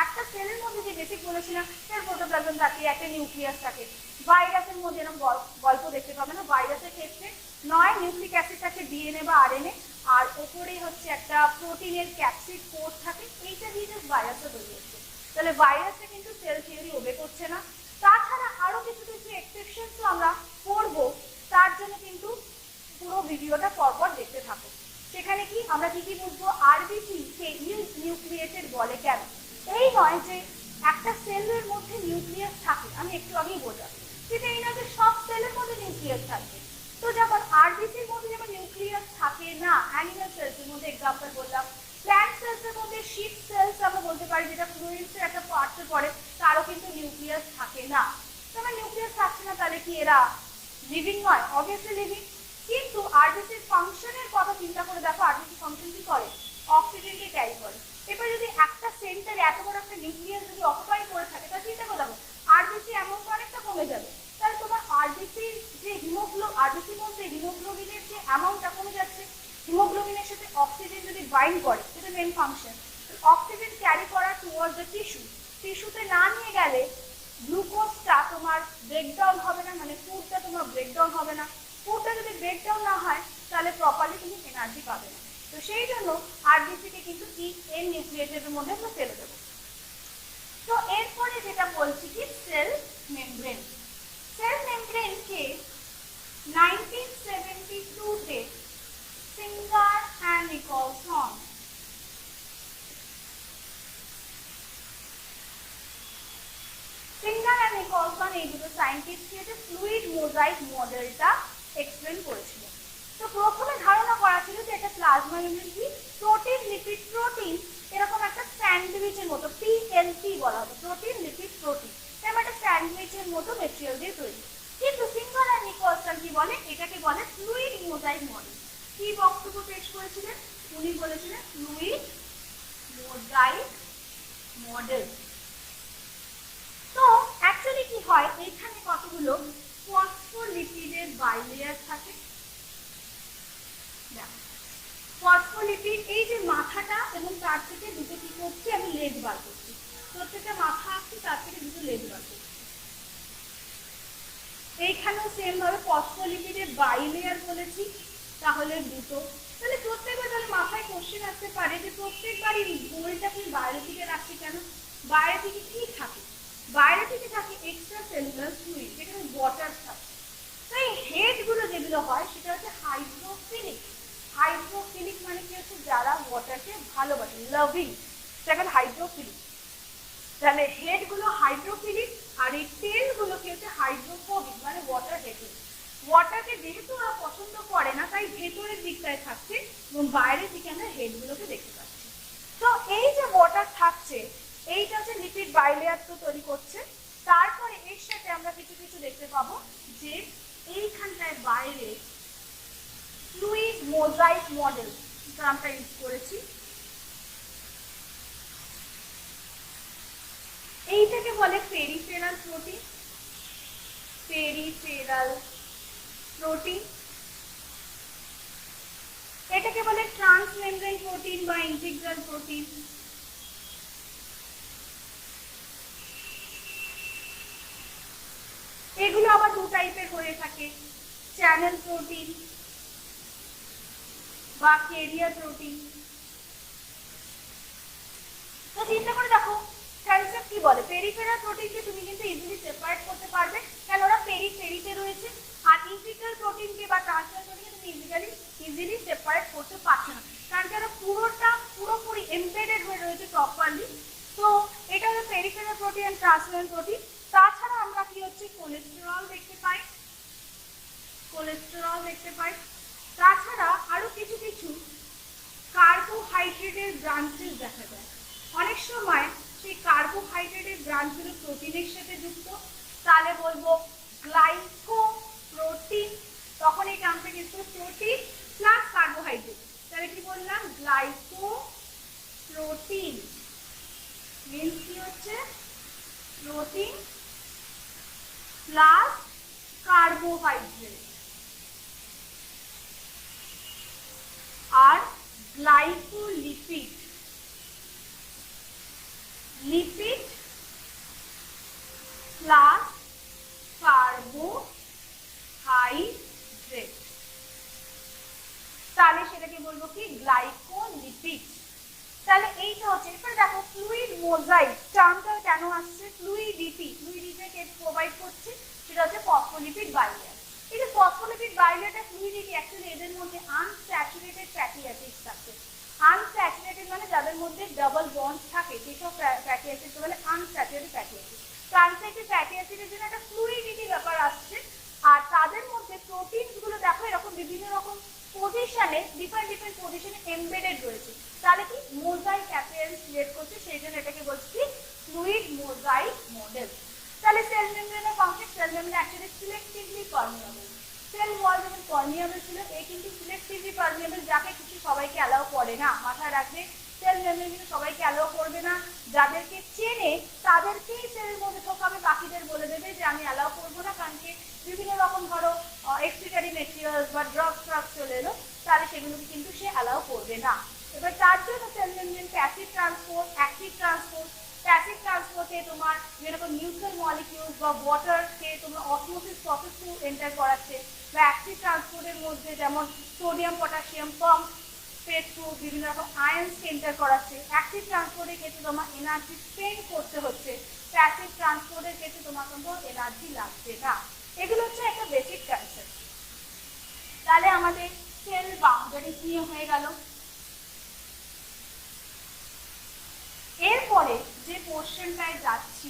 A: একটা সেলের মধ্যে যে বেসিক বলেছিলাম, এর প্রোটোপ্লাজম থাকে, একটা নিউক্লিয়াস থাকে। ভাইরাসের মধ্যে এরকম গল্প দেখতে পাবে না। ভাইরাসের ক্ষেত্রে নয় নিউক্লিক অ্যাসিড থাকে, ডিএনএ বা আরএনএ, আর ওপরেই হচ্ছে একটা প্রোটিনের ক্যাপসিড কোড থাকে। এইটা দিয়ে জাস্ট ভাইরাসটা তৈরি হচ্ছে। তাহলে ভাইরাসটা কিন্তু সেল থিওরি ওবে করছে না। তাছাড়া আরো কিছু কিছু এক্সেপশনস আমরা পড়বো, তার জন্য কিন্তু পুরো ভিডিওটা পরপর দেখতে থাকো। সেখানে কি আমরা কি কি বুঝবো? আরবিসি কে নিউক্লিয়েটেড বলে কেন? এই নয় যে একটা সেলের মধ্যে নিউক্লিয়াস থাকে, আমি একটু আগেই বললাম, সেটা এই নয় যে সব সেলের মধ্যে নিউক্লিয়াস থাকবে। তো যেমন আরবিসির মধ্যে যেমন নিউক্লিয়াস থাকে না, অ্যানিমাল সেলসের মধ্যে এক্সাম্পল বললাম, প্ল্যান্ট সেলসের মধ্যে শিপ সেলস আমরা বলতে পারি, যেটা ফ্লুইডসের একটা পার্টে পড়ে, তারও কিন্তু নিউক্লিয়াস থাকে না। তো নিউক্লিয়াস থাকছে না, তাহলে কি এরা লিভিং নয়? Obviously living. কিন্তু আরবিসির ফাংশনের কথা চিন্তা করে দেখো, আরবিসি ফাংশন কি করে? অক্সিজেনকে ক্যারি করে। এবার যদি একটা সেন্টার এত বড় একটা নিউক্লিয়াস যদি অকুপাই করে থাকে, তাহলে চিন্তা করে দেখো আরবিসি অ্যামাউন্ট অনেকটা কমে যাবে। তাহলে তোমার আরবিসির যে আরবিসির মধ্যে হিমোগ্লোবিনের যে অ্যামাউন্টটা কমে যাচ্ছে। হিমোগ্লোবিনের সাথে অক্সিজেন যদি বাইন্ড করে, সেটা মেন ফাংশন, অক্সিজেন ক্যারি করা টুয়ার্ডস দ্য টিস্যুতে না নিয়ে গেলে গ্লুকোজটা তোমার ব্রেকডাউন হবে না, মানে ফুডটা তোমার ব্রেকডাউন হবে না। ফুডটা যদি ব্রেকডাউন না হয়, তাহলে প্রপারলি তুমি এনার্জি পাবে না। তো সেই জন্য আরবিসিকে কিন্তু এন নিউক্লিয়েটের মধ্যে আমরা ফেলে দেবো। তো এরপরে যেটা বলছি কি সেল মেমব্রেন। সেল মেমব্রেনকে 1972-তে সিঙ্গার অ্যান্ড নিকলসন এই দুটো সায়েন্টিস্ট যে ফ্লুইড মোজাইক মডেলটা এক্সপ্লেন করেছিল। তো প্রথমে ধারণা করা ছিল যে এটা প্লাজমা মেমব্রেন কি প্রোটিন লিপিড প্রোটিন এরকম একটা স্যান্ডউইচের মতো, পিএলসি বলা হবে, প্রোটিন লিপিড প্রোটিন, এরকম একটা স্যান্ডউইচের মতো মেটেরিয়াল দিয়ে তৈরি। কিন্তু সিঙ্গার আর নিকলসন কি বলে? এটাকে বলে ফ্লুইড মোজাইক মডেল। কি বক্তব্য পেশ করেছিলেন? উনি বলেছিলেন ফ্লুইড মোজাইক মডেল। তো অ্যাকচুয়ালি কি হয়, এখানে কতগুলো ফসফোলিপিডের বাইলেয়ার থাকে। ফসফোলিপিড এই যে মাথাটা এবং তার থেকে দুটো কি করছি, আমি লেজ বার করছি, প্রত্যেকটা মাথা আছে, তার থেকে দুটো লেজ বার করছি। এইখানেও সেম ভাবে ফসফোলিপিডের বাইলেয়ার বলেছি, তাহলে দুটো। তাহলে প্রত্যেকবার তাহলে মাথায় কোশ্চেন আসতে পারে যে প্রত্যেকবারই গোলটা তুমি বাইরে থেকে রাখছি কেন? বাইরে থেকে কি থাকে? বাইরে থেকে থাকে এক্সট্রা সেলুলার ফ্লুইড, যেখানে ওয়াটার থাকে। তাই হেড গুলো যেগুলো হয় সেটা হচ্ছে হাইড্রোফিলিক। হাইড্রোফিলিক মানে কি হচ্ছে? যারা ওয়াটারকে ভালোবাসে, লাভিং, সেখানে হাইড্রোফিলিক। তাহলে হেড গুলো হাইড্রোফিলিক, আর এই টেল গুলো কি হচ্ছে? হাইড্রোফোবিক, মানে ওয়াটার হেটিং। ওয়াটারকে যেহেতু ওরা পছন্দ করে না, তাই ভেতরের দিকটায় থাকছে এবং বাইরের দিকে আমরা হেডগুলোকে দেখতে পাচ্ছি। তো এই যে ওয়াটার থাকছে, এইটা হচ্ছে লিপিড বাইলেয়ার তো তৈরি করছে। তারপরে এর সাথে আমরা কিছু কিছু দেখতে পাবো যে এইখানটায় বাইরে ফ্লুইড মোজাইক মডেল টার্মটা ইউজ করেছি। এইটাকে বলে পেরিফেরাল প্রোটিন, পেরিফেরাল প্রোটিন। এটাকে বলে ট্রান্সমেমব্রেন প্রোটিন বা ইন্টিগ্রাল প্রোটিন। এগুলো আবার দু টাইপের হয়ে থাকে, চ্যানেল প্রোটিন বা ক্যারিয়ার প্রোটিন। তো চিন্তা করে দেখো সেলসে কি বলে, পেরিফেরাল প্রোটিনকে তুমি কিন্তু ইজিলি সেপারেট করতে পারবে, কারণ ওরা পেরিফেরিতে রয়েছে। আর ইন্টিগ্রাল প্রোটিনকে বা ট্রান্সফার প্রোটিনকে তুমি ইজিলি সেপারেট করতে পারছো না, কারণ কি ওরা পুরোপুরি এমবেডেড হয়ে রয়েছে প্রপারলি। তো এটা হলো peripheral protein and transfer protein. তাছাড়া আমরা কি হচ্ছে কোলেস্টেরল দেখতে পাই, কোলেস্টেরল দেখতে পাই। তাছাড়া আরো কিছু কিছু কার্বোহাইড্রেটের ব্রাঞ্চেস দেখা যায়। অনেক সময় সেই কার্বোহাইড্রেটের ব্রাঞ্চগুলো প্রোটিনের সাথে যুক্ত, তাহলে বলবো গ্লাইকোপ্রোটিন। তখন এই টার্মটা কিন্তু প্রোটিন প্লাস কার্বোহাইড্রেট, তাহলে কি বললাম গ্লাইকোপ্রোটিন মিন্স কি হচ্ছে প্রোটিন প্লাস কার্বোহাইড্রেট। আর গ্লাইকোলিপিড, লিপিড প্লাস কার্বোহাইড্রেট, তাহলে সেটাকে বলবো কি গ্লাইকোলিপিড। তাহলে এইটা হচ্ছে। এরপরে দেখো ফ্লুইড মোজাইক টার্মটা কেন আসছে, ফ্লুইডিটি কে প্রোভাইড করছে, সেটা হচ্ছে ফসফোলিপিড বাইলেয়ার। এই যে ফসফোলিপিড বাইলেয়ারটা ফ্লুইডিটি, অ্যাকচুয়ালি এদের মধ্যে আনস্যাচুরেটেড ফ্যাটি অ্যাসিডস থাকে। আনস্যাচুরেটেড মানে যাদের মধ্যে ডাবল বন্ড থাকে, যেসব ফ্যাটি অ্যাসিড বলে আনস্যাচুরেটেড ফ্যাটি অ্যাসিড। তো আনস্যাচুরেটেড ফ্যাটি অ্যাসিডের জন্য একটা ফ্লুইডিটি ব্যাপার আসছে। আর তাদের মধ্যে প্রোটিনস গুলো দেখো এরকম বিভিন্ন রকম পজিশনে, ডিফারেন্ট পজিশনে এমবেডেড রয়েছে, তাহলে কি মোজাইক অ্যাপিয়ারেন্স ক্রিয়েট করছে, সেই জন্য এটাকে বলছি ফ্লুইড মোজাইক মডেল। তাহলে সেল মেমব্রেনের function, cell membrane actually selectively permeable. Cell wall যেমন পারমিয়েবল ছিল, এই কিন্তু সিলেক্টিভলি পারমিয়েবল, যাকে কিছু সবাইকে অ্যালাউ করে না। মাথায় রাখবে সেল মেমব্রেন কিন্তু সবাইকে অ্যালাউ করবে না, যাদেরকে চেনে তাদেরকেই সেলের মধ্যে ঢোকাবে, বাকিদের বলে দেবে যে আমি অ্যালাউ করবো না, কারণ কি বিভিন্ন রকম ধরো এক্সক্রিটারি ম্যাটেরিয়ালস বা ড্রাগস চলে এলো, তাহলে সেগুলোকে কিন্তু সে অ্যালাউ করবে না। এবার তার জন্য cell membrane passive transport, active transport. Passive ট্রান্সপোর্টে তোমার যেরকম নিউট্রাল মলিকিউলস বা ওয়াটারকে তোমার অসমোসিস প্রসেস থ্রু এন্টার করাচ্ছে, বা অ্যাক্টিভ ট্রান্সপোর্টের মধ্যে যেমন সোডিয়াম পটাশিয়াম পাম্প থ্রু বিভিন্ন রকম আয়ন্সকে এন্টার করাচ্ছে। অ্যাক্টিভ ট্রান্সপোর্টের ক্ষেত্রে তোমার এনার্জি স্পেন্ড করতে হচ্ছে, প্যাসিভ ট্রান্সপোর্টের ক্ষেত্রে তোমার কিন্তু এনার্জি লাগছে না। এগুলো হচ্ছে একটা বেসিক কনসেপ্ট। তাহলে আমাদের সেল বাউন্ডারিজ নিয়ে হয়ে গেল। এরপরে যে পোর্শনটায় যাচ্ছি,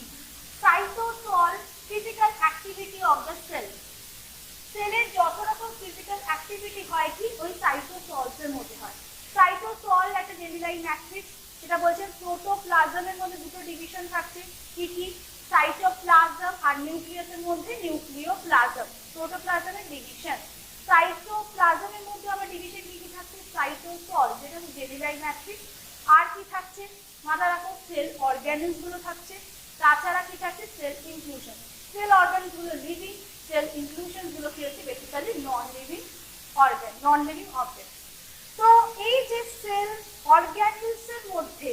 A: cytosol physical activity of the cell. সেলের যত রকম ফিজিক্যাল অ্যাক্টিভিটি হয় কি ওই সাইটোসলসের মধ্যে হয়। সাইটোসল একটা জেমিনাইন ম্যাট্রিক্স, যেটা বলছে প্রোটোপ্লাজমের মধ্যে দুটো ডিভিশন থাকছে, কি কি সাইটোপ্লাজম আর নিউক্লিয়াসের মধ্যে নিউক্লিওপ্লাজম। প্রোটোপ্লাজমের ডিভিশন, সাইটোপ্লাজমের মধ্যে আবার ডিভিশন কি কি থাকছে, সাইটোসল যেটা জেমিনাইন ম্যাট্রিক্স। আর কি থাকছে মাথা রাখো, সেল অর্গানেলস গুলো থাকছে। তাছাড়া কি থাকছে সেল ইনক্লুশন। সেল অর্গানস গুলো লিভিং, সেল ইনক্লুশন গুলো কি হচ্ছে basically non living organ, non living object. তো এই যে সেল অর্গানেলস এর মধ্যে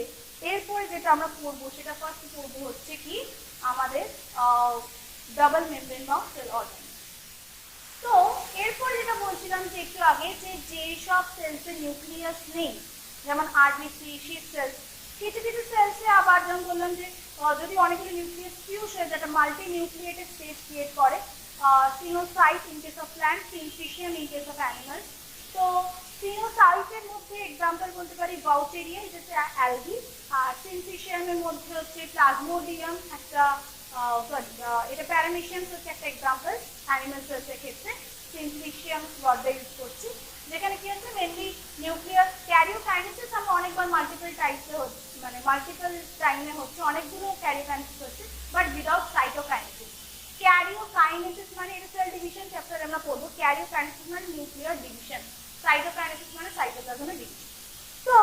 A: এরপরে যেটা আমরা পড়বো, সেটা ফার্স্ট পড়বো হচ্ছে কি আমাদের ডাবল মেমব্রেন বা সেল অর্গান। তো এরপরে যেটা বলছিলাম যে একটু আগে, যে সব সেলসের নিউক্লিয়াস নেই, যেমন আরবিসি, শিট সেলস, কিছু কিছু সেলসে আবার যেমন বললাম যে যদি অনেকগুলো নিউক্লিয়াস ফিউজ হয়ে যেটা মাল্টি নিউক্লিয়েটেড স্টেজ ক্রিয়েট করে, coenocyte in case of plant, syncytium in case of animals. তো সিনোসাইটের মধ্যে এক্সাম্পল বলতে পারি বাউটেরিয়া, এটা হচ্ছে অ্যালগি। আর সিনফিশিয়ামের মধ্যে হচ্ছে প্লাজমোডিয়াম, একটা এটা প্যারামিশিয়াম হচ্ছে একটা এক্সাম্পল অ্যানিমাল সেলসের ক্ষেত্রে। সিনথিসিয়াম ওয়ার্ডটা ইউজ করছি, যেখানে কি হচ্ছে মেনলি নিউক্লিয়ার ক্যারিওকাইনেসিস আমরা অনেকবার মাল্টিপল টাইপসে হচ্ছে, মানে মাল্টিপল টাইমে হচ্ছে, অনেকগুলো ক্যারিওকাইনেসিস হচ্ছে, বাট উইদাউট সাইটোকাইনেসিস। ক্যারিওকাইনেসিস মানে এটা সেল ডিভিশন চ্যাপ্টারে আমরা পড়বো। ক্যারিওকাইনেসিস মানে নিউক্লিয়ার ডিভিশন, সাইটোকাইনেসিস মানে সাইটোপ্লাজমের ডিভিশন। তো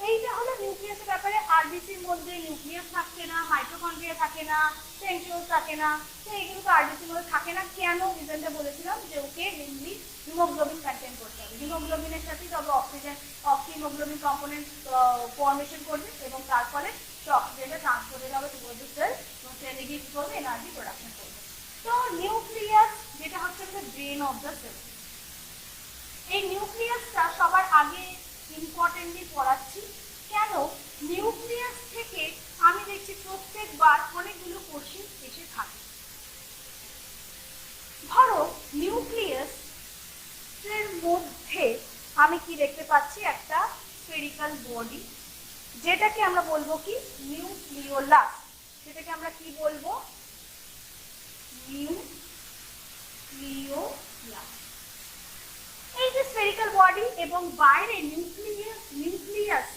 A: এইটা হলো নিউক্লিয়াসের ব্যাপারে। আরবিসির মধ্যে নিউক্লিয়াস থাকে না, মাইটোকন্ড্রিয়া থাকে না, সেন্ট্রিওল থাকে না। তো এইগুলো তো আরবিসির মধ্যে থাকে না কেন? রিজনটা বলেছিলাম যে ওকে মেনলি হিমোগ্লোবিন কন্টেন করতে হবে। হিমোগ্লোবিনের সাথে তবে অক্সিজেন, অক্সিহিমোগ্লোবিন কম্পোনেন্ট ফর্মেশন করবে এবং তার ফলে অক্সিজেনটা ট্রান্সপোর্টেড হবে টুয়ার্ডস দ্য সেল এবং সেল কি করবে? এনার্জি প্রোডাকশন করবে। তো নিউক্লিয়াস যেটা হচ্ছে ব্রেন অফ দ্য সেল। এই নিউক্লিয়াসটা সবার আগে ইম্পর্টেন্টলি পড়াচ্ছি। কেন? নিউক্লিয়াস থেকে আমি দেখছি প্রত্যেকবার অনেকগুলো কোশ্চেন এসে থাকে। ধরো নিউক্লিয়াস এর মধ্যে আমি কি দেখতে পাচ্ছি? একটা স্ফেরিক্যাল বডি, যেটাকে আমরা বলবো কি? নিউক্লিওলাস। সেটাকে আমরা কি বলবো? নিউক্লিওলাস। এই যে স্ফেরিক্যাল বডি এবং বাইরে নিউক্লিয়াস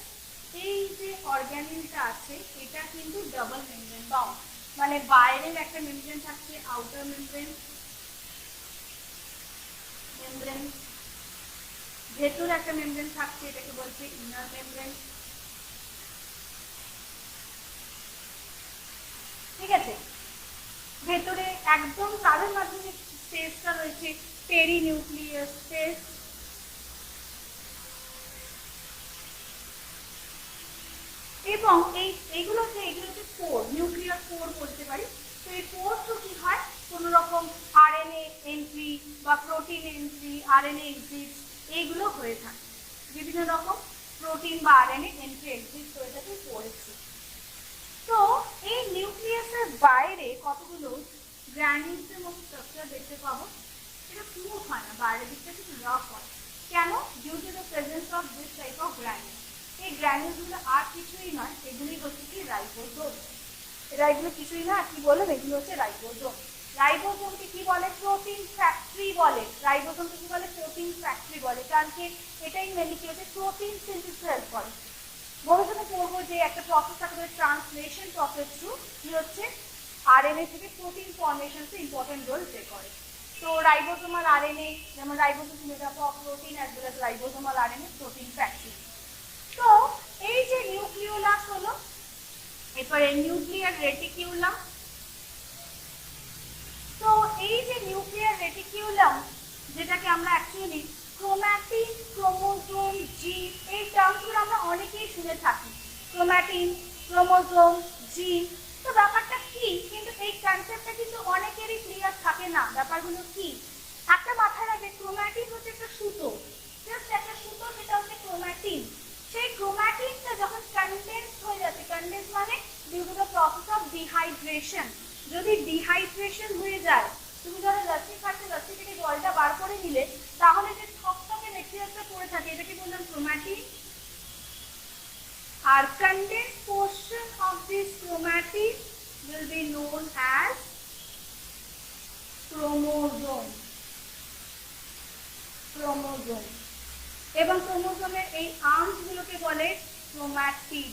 A: এই যে অর্গানেলটা আছে এটা কিন্তু ডাবল মেমব্রেন বাউন্ড, মানে বাইরের একটা মেমব্রেন থাকছে আউটার মেমব্রেন, ভেতরে একটা মেমব্রেন থাকছে, এটাকে বলছে ইনার মেমব্রেন। ঠিক আছে, ভেতরে একদম তাদের মাধ্যমে স্পেসটা রয়েছে পেরিনিউক্লিয়াস স্পেস। এবং এইগুলো হচ্ছে পোর, নিউক্লিয়ার পোর বলতে পারি। তো এই পোর তো কি হয়? কোন রকম আরএনএ এন্ট্রি বা প্রোটিন এন্ট্রি, আরএনএ এক্সিট, এইগুলো হয়ে থাকে। বিভিন্ন রকম প্রোটিন বা আরএনএ এন্ট্রি এক্সিট হয়ে থাকে পোরের থ্রু। তো এই নিউক্লিয়াসের বাইরে কতগুলো গ্র্যানিউলসের মতো স্ট্রাকচার দেখতে পাবো। এটা স্মুথ হয় না, বাইরের দিকটা একটু রাফ হয়। কেন? Due to the presence of this type of granule. এই গ্র্যানিউলগুলো আর কিছুই নয়, এগুলি হচ্ছে কি? রাইবোজোম। এগুলো কিছুই না, কি বলে? এগুলো হচ্ছে রাইবোজোম। রাইবোজোমকে কি বলে? প্রোটিন ফ্যাক্টরি বলে। রাইবোজোমকে কি বলে? প্রোটিন ফ্যাক্টরি বলে, কারণ কি এটাই মেনলি কি হচ্ছে? প্রোটিন সিনথেসিস হেল্প করে। ভবিষ্যতে পড়বো যে একটা প্রসেস থাকে ট্রান্সলেশন প্রসেস থ্রু, কি হচ্ছে আরএনএ থেকে প্রোটিন ফর্মেশনসে ইম্পর্টেন্ট রোল প্লে করে। তো রাইবোজোমাল আরএনএ, যেমন ribosome made up of protein as well as ribosomal RNA protein factory. তো এই যে নিউক্লিওলাস হলো, এরপরে নিউক্লিয়ার রেটিকিউলাম। তো এই যে নিউক্লিয়ার রেটিকিউলাম, যেটাকে আমরা অ্যাকচুয়ালি ক্রোম্যাটিন, ক্রোমোজোম, জিন, এই টার্মগুলো আমরা অনেকেই শুনে থাকি। ক্রোম্যাটিন, ক্রোমোজোম, জিন, তো ব্যাপারটা কি? কিন্তু এই কনসেপ্টটা কিন্তু অনেকেরই ক্লিয়ার থাকে না। ব্যাপারগুলো কি? একটা মাথায় রাখবে, ক্রোম্যাটিন হচ্ছে একটা সুতো, জাস্ট একটা সুতো, যেটা হচ্ছে ক্রোম্যাটিন। সেই ক্রোম্যাটিনটা যখন কনডেন্স হয়ে যাচ্ছে, কনডেন্স মানে due to the process of dehydration. যদি ডিহাইড্রেশন হয়ে যায়, তুমি ধরো লস্যি খাচ্ছ, লস্যি থেকে জলটা বার করে নিলে, তাহলে যে থকথকে ম্যাটেরিয়ালটা পড়ে থাকে এটাকে বললাম ক্রোম্যাটিন। আর condensed portion of this chromatin will be known as chromosome. এবং ক্রোমোজোমের এই আর্মস গুলোকে বলে ক্রোম্যাটিড।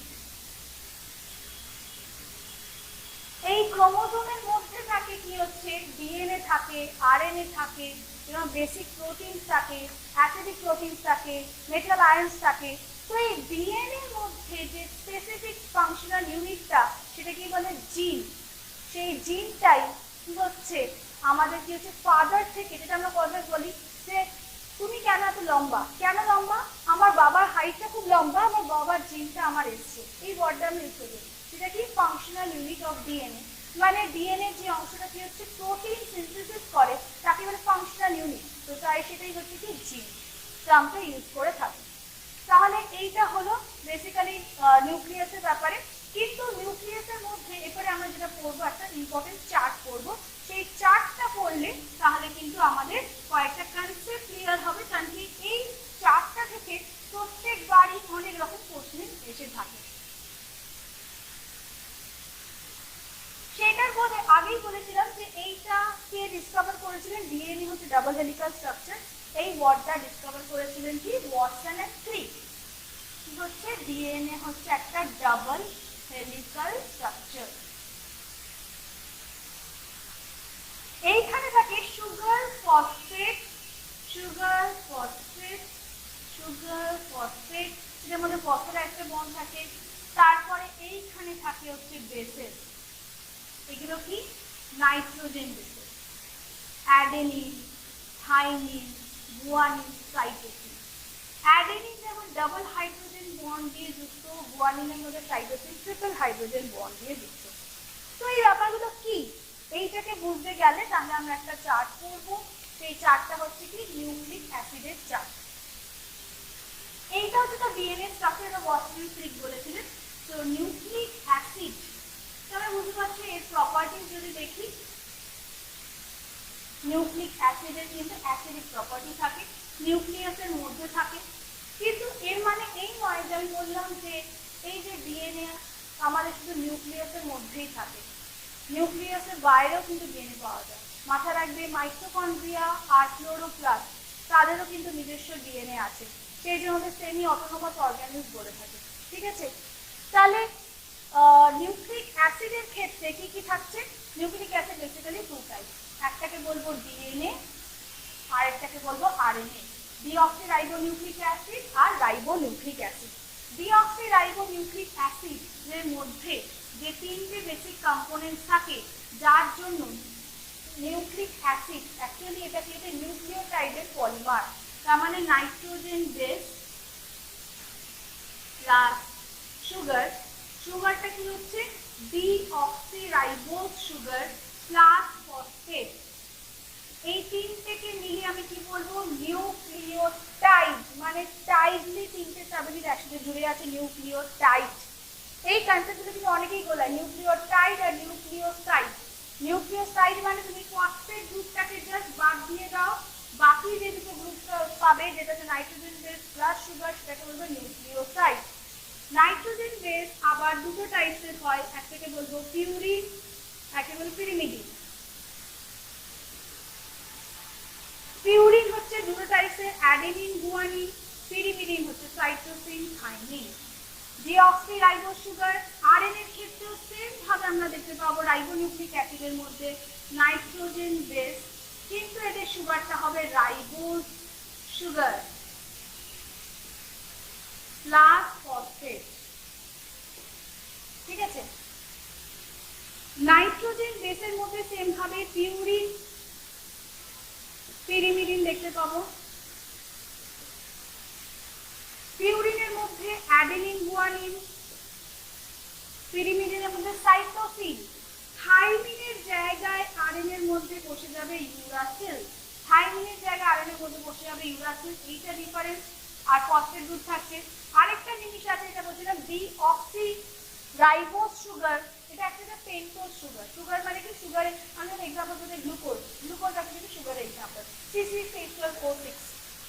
A: এই ক্রোমোজোমের মধ্যে থাকে কি হচ্ছে? ডিএনএ থাকে, আরএনএ থাকে, এবং বেসিক প্রোটিনস থাকে, অ্যাসিডিক প্রোটিনস থাকে, মেটাল আয়ন্স থাকে। তো এই ডিএনএ এর মধ্যে যে স্পেসিফিক ফাংশনাল ইউনিটটা, সেটা কি বলে? জিন। সেই জিনটাই কি হচ্ছে আমাদের কি হচ্ছে ফাদার থেকে, যেটা আমরা কথা বলি যে তুমি কেন এত লম্বা? কেন লম্বা? আমার বাবার হাইটটা খুব লম্বা, আমার বাবার জিনটা আমার এসছে, এই ওয়ার্ডটা আমি ইউজ করি। সেটা কি? Functional unit of DNA. মানে ডিএনএ যে অংশটা কি হচ্ছে প্রোটিন সিনথেসিস করে, তাকে বলে ফাংশনাল ইউনিট। তো তাই সেটাই হচ্ছে কি জিন টার্মটা ইউজ করে থাকে। তাহলে এইটা হলো বেসিক্যালি নিউক্লিয়াসের ব্যাপারে। কিন্তু নিউক্লিয়াসের মধ্যে এরপরে আমরা যেটা পড়বো, একটা ইম্পর্টেন্ট চার্ট পড়বো। সেই চার্টটা পড়লে তাহলে কিন্তু আমাদের কয়েকটা কনসেপ্ট ক্লিয়ার হবে, কারণ কি এই চার্টটা থেকে প্রত্যেকবারই অনেক রকম প্রশ্ন এসে থাকে। সেই এটার মধ্যে আগেই বলেছিলাম যে এইটা কে ডিসকভার করেছিলেন, ডিএনএ হচ্ছে ডাবল হেলিক্যাল স্ট্রাকচার, এই ওয়ার্ডটা ডিসকভার করেছিলেন কি ওয়াটসন এন্ড ক্রিক। কি হচ্ছে ডিএনএ হচ্ছে একটা ডাবল হেলিক্যাল স্ট্রাকচার। এইখানে থাকে sugar phosphate, sugar phosphate, sugar phosphate, এর মধ্যে ফসফেট একটা বন্ড থাকে। তারপরে এইখানে থাকে হচ্ছে বেসেস, এগুলো কি nitrogen bases, adenine, thymine, guanine, cytosine. Adenine যেমন ডাবল হাইড্রোজেন বন্ড দিয়ে যুক্ত, গুয়ানিনের মধ্যে সাইটোসিন ট্রিপল হাইড্রোজেন বন্ড দিয়ে যুক্ত। তো এই ব্যাপারগুলো কি এইটাকে বুঝতে গেলে তাহলে আমরা একটা চার্ট করব। সেই চার্টটা হচ্ছে কি নিউক্লিক অ্যাসিডের চার্ট। এইটা হচ্ছে তো ডিএনএ স্ট্রাকচার বা ওয়াটসন ক্রিক বলেছিলেন। তো নিউক্লিক অ্যাসিড আমরা বুঝতে পারছি এর প্রপার্টিজ যদি দেখি, নিউক্লিক অ্যাসিডের কিন্তু অ্যাসিডিক প্রপার্টি থাকে, নিউক্লিয়াসের মধ্যে থাকে। কিন্তু এর মানে এই নয় যে আমি বললাম যে এই যে ডিএনএ আমাদের শুধু নিউক্লিয়াসের মধ্যেই থাকে, নিউক্লিয়াসের বাইরেও কিন্তু ডিএনএ পাওয়া যায়। মাথায় রাখবে মাইটোকন্ড্রিয়া আর ক্লোরোপ্লাস্ট তাদেরও কিন্তু নিজস্ব ডিএনএ আছে, সেই জন্য সেমি অটোনোমাস অর্গানিজম বলে থাকে। ঠিক আছে, তাহলে নিউক্লিক অ্যাসিডের ক্ষেত্রে কি কি থাকছে? Nucleic acid basically two type, একটাকে বলবো ডিএনএ আর একটাকে বলবো আরএনএ, ডিঅক্সিরাইবোনিউক্লিক অ্যাসিড আর রাইবোনিউক্লিক অ্যাসিড। ডিঅক্সিরাইবোনিউক্লিক অ্যাসিড এর মধ্যে যে তিনটে বেসিক কম্পোনেন্টস থাকে যার জন্য নিউক্লিক অ্যাসিড অ্যাকচুয়ালি এটাকে একটা নিউক্লিওটাইডের পলিমার, তার মানে নাইট্রোজেন বেস প্লাস সুগার, সুগারটা কি হচ্ছে ডিঅক্সিরাইবোজ সুগার প্লাস ফসফেট, এই তিনটেকে মিলে আমি কি বলবো নিউক্লিওটাইড, মানে টাইডলি তিনটে সাবইউনিট একসাথে জুড়ে আছে নিউক্লিওটাইড। এই কনসেপ্টগুলো কিন্তু অনেকেই বলে নিউক্লিওটাইড আর নিউক্লিওসাইড। নিউক্লিওসাইড মানে তুমি ফসফেট গ্রুপটাকে জাস্ট বাদ দিয়ে দাও, বাকি যে দুটো গ্রুপ পাবে যেটা হচ্ছে নাইট্রোজেন বেস প্লাস সুগার সেটাকে বলবো নিউক্লিওসাইড। নাইট্রোজেন বেস আবার দুটো টাইপসের হয়, একটাকে বলবো পিউরিন, একটাকে বলবো পিরিমিডিন। পিউরিন হচ্ছে দুটো টাইপসের, অ্যাডেনিন গুয়ানিন, পিরিমিডিন হচ্ছে cytosine thymine. Deoxyribose sugar RNA এর ক্ষেত্রেও সেম ভাবে আমরা দেখতে পাবো রাইবোনিউক্লিক অ্যাসিডের মধ্যে নাইট্রোজেন বেস, কিন্তু এদের সুগারটা হবে রাইবোজ সুগার প্লাস ফসফেট। ঠিক আছে, নাইট্রোজেন বেসের মধ্যে সেম ভাবে পিউরিন, পিরিমিডিন দেখতে পাবো। পিউরিনের মধ্যে অ্যাডেনিন গুয়ানিন, পিরিমিডিনের মধ্যে সাইটোসিন। থাইমিনের জায়গায় আরএনএর মধ্যে বসে যাবে ইউরাসিল, থাইমিনের জায়গায় আরএনএর মধ্যে বসে যাবে ইউরাসিল, এইটা ডিফারেন্স। আর ফসফেট গ্রুপ থাকছে। আরেকটা জিনিস আছে এটা বলছিলাম ডিঅক্সিরাইবোজ সুগার, এটা একটা পেন্টোজ সুগার। সুগার মানে কি সুগার, আমি এক্সাম্পল বলতে গ্লুকোজ, গ্লুকোজ আছে কিন্তু সুগার এক্সাম্পল C6H12O6।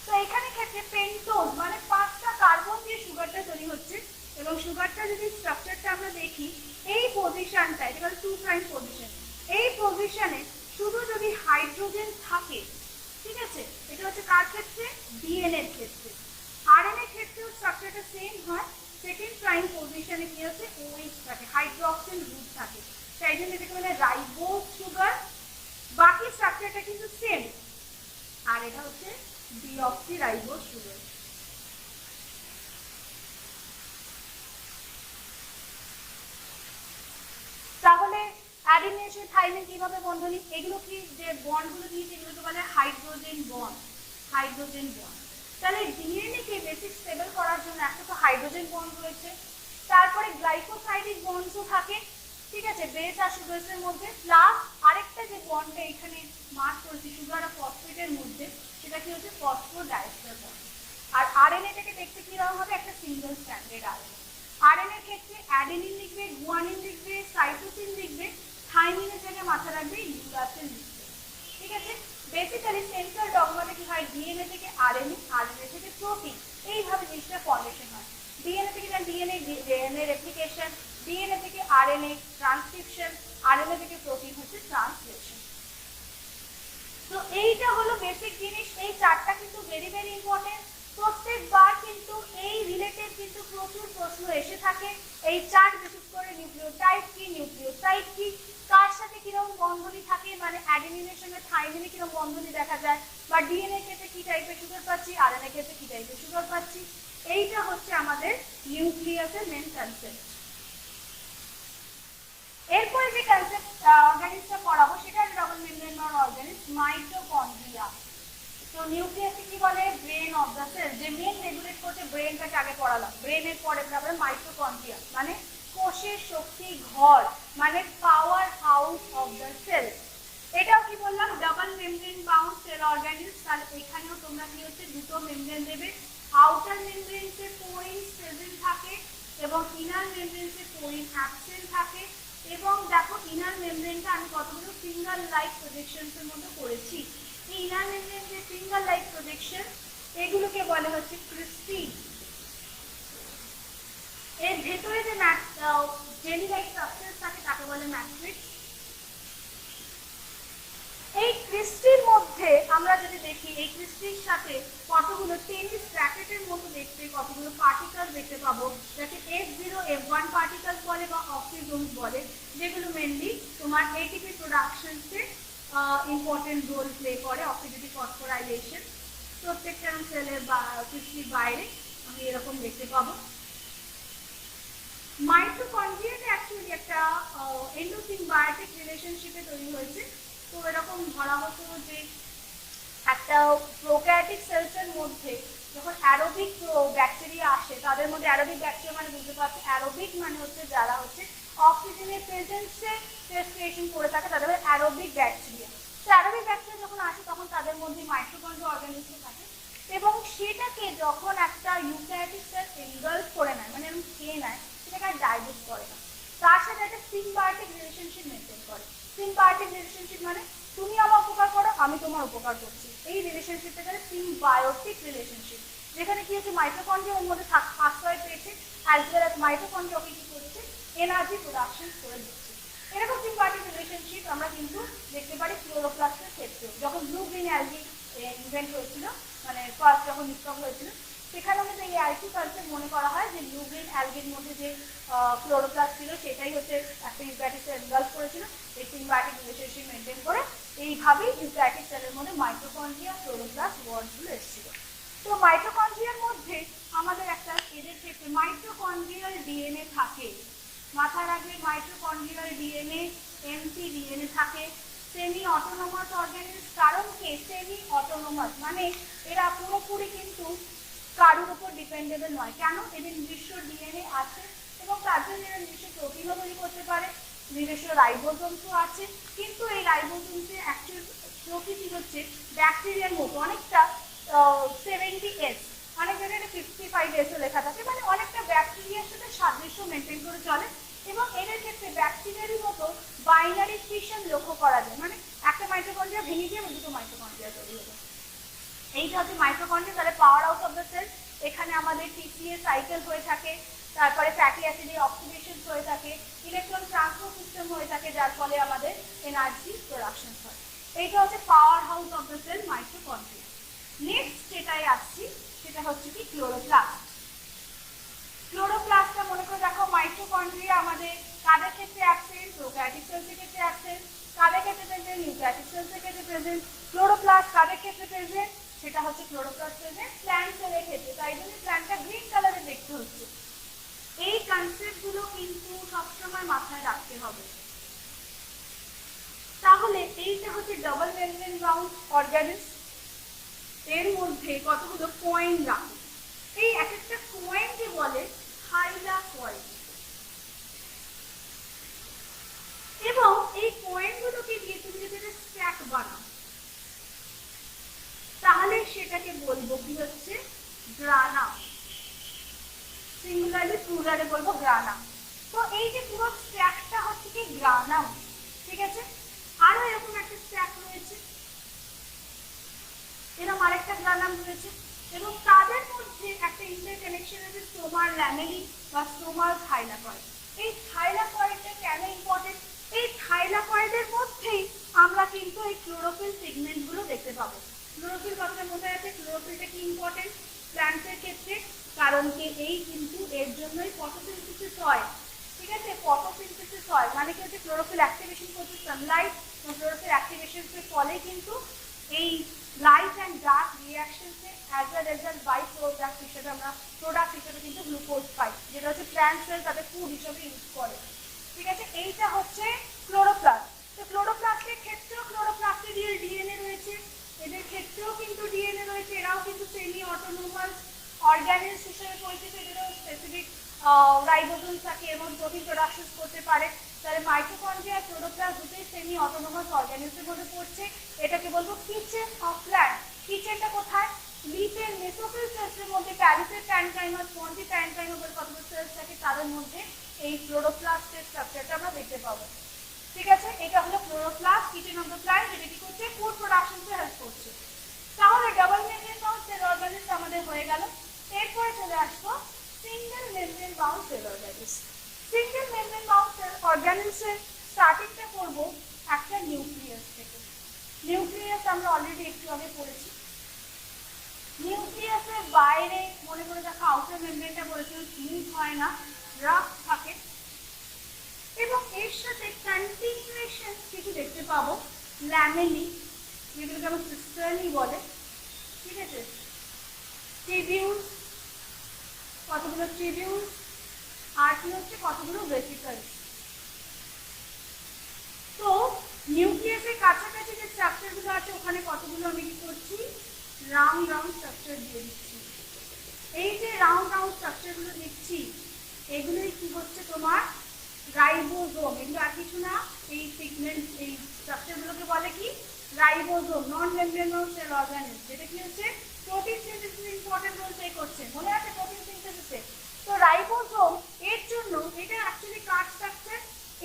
A: তো এখানে ক্ষেত্রে পেন্টোজ মানে 5টা কার্বন দিয়ে সুগারটা তৈরি হচ্ছে, এবং সুগারটা যদি স্ট্রাকচারটা আমরা দেখি এই পজিশনটা, এটা হলো 2' পজিশন, এই পজিশনে শুধু যদি হাইড্রোজেন থাকে, ঠিক আছে, এটা হচ্ছে কার ক্ষেত্রে ডিএনএ এর ক্ষেত্রে। আরএনএ এর ক্ষেত্রেও স্ট্রাকচারটা সেম হয়, সেকেন্ড প্রাইম পজিশনে কি হচ্ছে OH থাকে, হাইড্রোক্সিল গ্রুপ থাকে, তাই জন্য এটাকে বলে রাইবোজ সুগার। বাকি স্ট্রাকচারটা কিন্তু সেম, আর এটা হচ্ছে ডিঅক্সিরাইবোজ সুগার। তাহলে অ্যাডেনিন এর থাইমিন কিভাবে বন্ধনী, এগুলো কি যে বন্ডগুলো দিয়েছে এগুলোকে বলে হাইড্রোজেন বন্ড, হাইড্রোজেন বন্ড। তাহলে ডিএনএ কে বেসিক স্টেবল করার জন্য একটা তো হাইড্রোজেন বন্ড রয়েছে, তারপরে গ্লাইকোসাইডিক বন্ডও থাকে, ঠিক আছে, বেস আর সুগারের মধ্যে, প্লাস আরেকটা যে বন্ডটা এখানে মার্ক করেছি সুগার আর ফসফেটের মধ্যে, সেটা কি হচ্ছে ফসফোডাইএস্টার বন্ড। আর আরএনএ থেকে দেখতে কি রকম হবে, একটা সিঙ্গেল স্ট্র্যান্ডেড আরএনএ। আরএনএ এর ক্ষেত্রে অ্যাডেনিন লিখবে, গুয়ানিন লিখবে, সাইটোসিন লিখবে, থাইমিনের জায়গায় মাথা রাখবে ইউরাসিল লিখবে। ঠিক আছে, বেসিক্যালি সেন্ট্রাল ডগমাতে কি হয়, ডিএনএ থেকে আরএনএ, আরএনএ থেকে প্রোটিন, এইভাবে জিনিসটা ফর্মেশন হয়। ডিএনএ থেকে ডিএনএ রেপ্লিকেশন, ডিএনএ থেকে আরএনএ ট্রান্সক্রিপশন, আরএনএ থেকে বেসিক জিনিস, এই চারটা কিন্তু ভেরি ভেরি ইম্পর্টেন্ট। প্রত্যেকবার কিন্তু এই রিলেটেড কিন্তু প্রচুর প্রশ্ন এসে থাকে। এই চার্ট বিশেষ করে নিউক্লিওটাইড কি, নিউক্লিওসাইড কি, কার সাথে কিরকম বন্ধনী থাকে, মানে অ্যাডেনিনের সঙ্গে থাইমিনে কিরকম বন্ধনী দেখা যায়, বা ডিএনএ ক্ষেত্রে কি টাইপের সুগার পাচ্ছি, আরএনএ ক্ষেত্রে কি টাইপের সুগার পাচ্ছি। এইটা হচ্ছে আমাদের নিউক্লিয়াসের মেন কনসেপ্ট। এরপরে যে কনসেপ্ট অর্গানিজটা পড়াবো সেটা হচ্ছে ডাবল মেমব্রেন অর্গানিজ, মাইটোকন্ড্রিয়া। তো নিউক্লিয়াসকে কি বলে? Brain of the cell. যে মেন রেগুলেট করছে ব্রেনটাকে আগে পড়ালাম, ব্রেনের পরে তারপরে মাইটোকন্ড্রিয়া মানে কোষের শক্তি ঘর, মানে power house of the cell. এটাও কি বললাম? Double membrane bound cell organelles. তাহলে এখানেও তোমরা কি হচ্ছে দুটো মেমব্রেন দেবে, আউটার মেমব্রেনসে পোরিন প্রেজেন্ট থাকে এবং ইনার মেমব্রেনসে পোরিন অ্যাবসেন্ট থাকে। এবং দেখো ইনার মেমব্রেনটা আমি কতগুলো ফিঙ্গার লাইক প্রজেকশনস এর মধ্যে করেছি। এই ইনার মেমব্রেন যে ফিঙ্গার লাইক প্রজেকশন, এগুলোকে বলে হচ্ছে ক্রিস্টি। এর ভেতরে যে জেলি লাইক সাবস্টেন্স থাকে তাকে বলে ম্যাট্রিক্স। এই ক্রিস্টির মধ্যে আমরা যদি দেখি, এই ক্রিস্টির সাথে কতগুলো টেনিস র্যাকেটের মতো দেখতে কতগুলো পার্টিকেল দেখতে পাবো, যাকে F0 F1 পার্টিকেলস বলে বা অক্সিজোনস বলে, যেগুলো মেনলি তোমার এটিপি প্রোডাকশনসে ইম্পর্টেন্ট রোল প্লে করে, অক্সিডেটিভ ফসফোরাইলেশন। প্রত্যেকটা সেলের ক্রিস্টির বাইরে আমি এরকম দেখতে পাবো। মাইটোকন্ড্রিয়াটা অ্যাকচুয়ালি একটা এন্ডোসিম্বায়োটিক রিলেশনশিপে তৈরি হয়েছে। তো এরকম ধরা হতো যে একটা প্রোক্যারিওটিক সেলসের মধ্যে যখন অ্যারোবিক ব্যাকটেরিয়া আসে, তাদের মধ্যে অ্যারোবিক ব্যাকটেরিয়া মানে বুঝতে পারছি, অ্যারোবিক মানে হচ্ছে যারা হচ্ছে অক্সিজেনের প্রেজেন্সে রেসপিরেশন করে থাকে, তাদের অ্যারোবিক ব্যাকটেরিয়া। তো অ্যারোবিক ব্যাকটেরিয়া যখন আসে তখন তাদের মধ্যে মাইটোকন্ড্রিয়া অর্গানিজম থাকে এবং সেটাকে যখন একটা ইউক্যারিওটিক সেল এনগালফ করে নেয়, মানে এরকম খেয়ে নেয়, সেটাকে আর ডাইজেস্ট করে না, তার সাথে একটা সিম্বায়োটিক রিলেশনশিপ মেনটেন করে। সিম্বায়োটিক রিলেশনশিপ মানে তুমি আমার উপকার করো, আমি তোমার উপকার করছি। এই রিলেশনশিপটা হচ্ছে সিম্বায়োটিক রিলেশনশিপ, যেখানে কি হচ্ছে মাইটোকন্ড্রিয়া ওর মধ্যে আশ্রয় পেয়েছে, অ্যাজ ওয়েল অ্যাজ মাইটোকন্ড্রিয়া ওকে কি করছে? এনার্জি প্রোডাকশন করে দিচ্ছে। এরকম সিম্বায়োটিক রিলেশনশিপ আমরা কিন্তু দেখতে পারি ক্লোরোপ্লাস্টের ক্ষেত্রে। যখন ব্লু গ্রিন অ্যালগি ইনভেন্ট হয়েছিল, মানে ফার্স্ট যখন ডিসকভার হয়েছিল, সেখানে আমাদের এই আরেকটি কনসেপ্ট মনে করা হয় যে ব্লু গ্রিন অ্যালগির মধ্যে যে ক্লোরোপ্লাস্ট ছিল সেটাই হচ্ছে একটা ইউক্যারিওটিক সেল এনগালফ করেছিল। এই সিম্বায়োটিক রিলেশনশিপ মেনটেন করে এইভাবেই ইউক্যারিওটিক সেলের মধ্যে মাইটোকন্ড্রিয়া ক্লোরোপ্লাস্ট ওয়ার্ডগুলো এসেছিল। তো মাইটোকন্ড্রিয়ার মধ্যে আমাদের একটা এদের ক্ষেত্রে মাইটোকন্ড্রিয়াল ডিএনএ থাকে। মাথায় রাখবে মাইটোকন্ড্রিয়াল ডিএনএ, এমটি ডিএনএ থাকে। সেমি অটোনোমাস অর্গানিজ, কারণ কি সেমি অটোনোমাস মানে এরা পুরোপুরি কিন্তু কারোর উপর ডিপেন্ডেবল নয়। কেন? এদের নিজস্ব ডিএনএ আছে এবং তার জন্য এরা নিজস্ব প্রোটিনও তৈরি করতে পারে, নিজস্ব রাইবোজোমসও আছে। কিন্তু এই রাইবোজোমসের অ্যাকচুয়াল প্রকৃতি হচ্ছে ব্যাকটেরিয়ার মতো অনেকটা 70S, অনেক জায়গায় 55Sও লেখা থাকে, মানে অনেকটা ব্যাকটেরিয়ার সাথে সাদৃশ্য মেনটেন করে চলে। এবং এদের ক্ষেত্রে ব্যাকটেরিয়ারই মতো বাইনারি ফিশন লক্ষ্য করা যায়, মানে একটা মাইটোকন্ড্রিয়া ভেঙে গিয়ে দুটো মাইটোকন্ড্রিয়া তৈরি হলো। এইটা হচ্ছে মাইটোকন্ড্রিয়া। তাহলে power house of the cell, এখানে আমাদের টিসিএ সাইকেল হয়ে থাকে, তারপরে ফ্যাটি অ্যাসিডের অক্সিডেশন হয়ে থাকে, ইলেকট্রন ট্রান্সপোর্ট সিস্টেম হয়ে থাকে, যার ফলে আমাদের এনার্জি প্রোডাকশন হয়। এইটা হচ্ছে power house of the cell, mitochondria. Next যেটাই আসছি সেটা হচ্ছে কি ক্লোরোপ্লাস্ট। ক্লোরোপ্লাস্টটা মনে করে দেখো, মাইটোকন্ড্রিয়া আমাদের কাদের ক্ষেত্রে অ্যাবসেন্ট? প্রোক্যারিওটিক সেলসের ক্ষেত্রে অ্যাবসেন্ট। কাদের ক্ষেত্রে প্রেজেন্ট? ইউক্যারিওটিক সেলসের ক্ষেত্রে প্রেজেন্ট। ক্লোরোপ্লাস্ট কাদের ক্ষেত্রে প্রেজেন্ট? সেটা হচ্ছে ক্লোরোপ্লাস্ট প্রেজেন্ট প্ল্যান্ট সেলের ক্ষেত্রে, তাই জন্য প্ল্যান্টটা গ্রিন কালারে দেখতে হচ্ছে। এই কনসেপ্টগুলো কিন্তু সবসময় মাথায় রাখতে হবে। তাহলে এইটা হচ্ছে ডাবল মেমব্রেন বাউন্ড অর্গানিজ। এর মধ্যে কতগুলো পয়েন্ট রাখো, এই এক একটা পয়েন্টকে বলে থাইলাকয়েড। এবং এই পয়েন্টগুলোকে দিয়ে তুমি যদি একটা স্ট্যাক বানাও তাহলে সেটাকে বলবো কি হচ্ছে গ্রানাম, সিঙ্গুলারলি প্লুরালে বলবো গ্রানাম। তো এই যে পুরো স্ট্যাকটা হচ্ছে কি গ্রানাম, ঠিক আছে? আরো এরকম একটা স্ট্যাক রয়েছে, এরকম আরেকটা গ্রানাম রয়েছে, এবং তাদের মধ্যে একটা ইন্টারকানেকশন আছে স্টোমার ল্যামেলি বা স্টোমার থাইলাকয়েড। এই থাইলাকয়েডটা কেন ইম্পর্টেন্ট? এই থাইলাকয়েডের মধ্যেই আমরা কিন্তু এই ক্লোরোফিল পিগমেন্টগুলো দেখতে পাবো। ক্লোরোফিল কথাটা মনে আছে, ক্লোরোফিলটা কি ইম্পর্টেন্ট প্ল্যান্টসের ক্ষেত্রে, কারণ কি এই কিন্তু এর জন্যই ফটোসিনথেসিস হয়, ঠিক আছে, ফটোসিনথেসিস হয় মানে কি হচ্ছে ক্লোরোফিল অ্যাক্টিভেশন করছে সানলাইট, ক্লোরোফিল অ্যাক্টিভেশনের ফলে কিন্তু এই লাইট অ্যান্ড ডার্ক রিঅ্যাকশনসে as a result by product হিসেবে আমরা প্রোডাক্ট হিসেবে কিন্তু গ্লুকোজ পাই, যেটা হচ্ছে প্ল্যান্ট সেল তাদের ফুড হিসেবে ইউজ করে, ঠিক আছে। এইটা হচ্ছে ক্লোরোপ্লাস্ট। তো ক্লোরোপ্লাস্টের ক্ষেত্রেও ক্লোরোপ্লাস্টেরিয়াল ডিএনএ রয়েছে, এদের ক্ষেত্রেও কিন্তু ডিএনএ রয়েছে, এরাও কিন্তু সেমি অটোনোমাস অর্গানেলস হিসেবে পরিচিত, এদেরও স্পেসিফিক রাইবোজোম থাকে এবং প্রোটিন প্রোডাকশন করতে পারে। তাহলে মাইটোকন্ড্রিয়া ক্লোরোপ্লাস্ট দুটোই সেমি অটোনোমাস অর্গানেলসের মধ্যে পড়ছে। এটাকে বলবো কিচেন অফ প্ল্যান্ট। কিচেনটা কোথায়? লিফের মেসোফিল সেলসের মধ্যে প্যারিসের প্যানকাইমা, স্পঞ্জি প্যানকাইমা বলে কতগুলো সেলস থাকে, তাদের মধ্যে এই ক্লোরোপ্লাস্টের স্ট্রাকচারটা আমরা দেখতে পাবো, ঠিক আছে। এটা হলো chloroplast, kitchen of the plant, যেটা কি করছে ফুড প্রোডাকশনকে হেল্প করছে। তাহলে double membrane bound cell organelles আমাদের হয়ে গেল। এরপরে চলে আসবো single membrane bound cell organelles. Single membrane bound cell অর্গানেলসের স্টার্টিংটা করব একটা নিউক্লিয়াস থেকে। নিউক্লিয়াস আমরা অলরেডি একটু আগে পড়েছি। নিউক্লিয়াসের বাইরে মনে করে দেখো আউটার মেমব্রেনটা বলেছিল স্মুথ হয় না, রাফ থাকে, এবং এর সাথে কন্টিনিউয়েশন কিছু দেখতে পাবো ল্যামেলি, যেগুলোকে আমরা সিস্টার্নি বলে, ঠিক আছে, টিবিউলস, কতগুলো টিবিউলস, আর কি হচ্ছে কতগুলো ভেসিকলস। তো নিউক্লিয়াসের কাছাকাছি যে স্ট্রাকচারগুলো আছে ওখানে কতগুলো আমি কি করছি রাউন্ড রাউন্ড স্ট্রাকচার দিয়ে দিচ্ছি। এই যে রাউন্ড রাউন্ড স্ট্রাকচারগুলো দিচ্ছি এগুলোই কি হচ্ছে তোমার রাইবোজোম, এগুলো আর কিছু না, এই সিগমেন্ট এই স্ট্রাকচারগুলোকে বলে কি রাইবোজোম, নন মেমব্রেনাস সেল অর্গানেলস, যেটা কি হচ্ছে প্রোটিন সিনথেসিসে ইম্পর্টেন্ট রোল প্লে করছে, মনে আছে প্রোটিন সিনথেসিসে। তো রাইবোজোম এর জন্য এটা অ্যাকচুয়ালি কার স্ট্রাকচার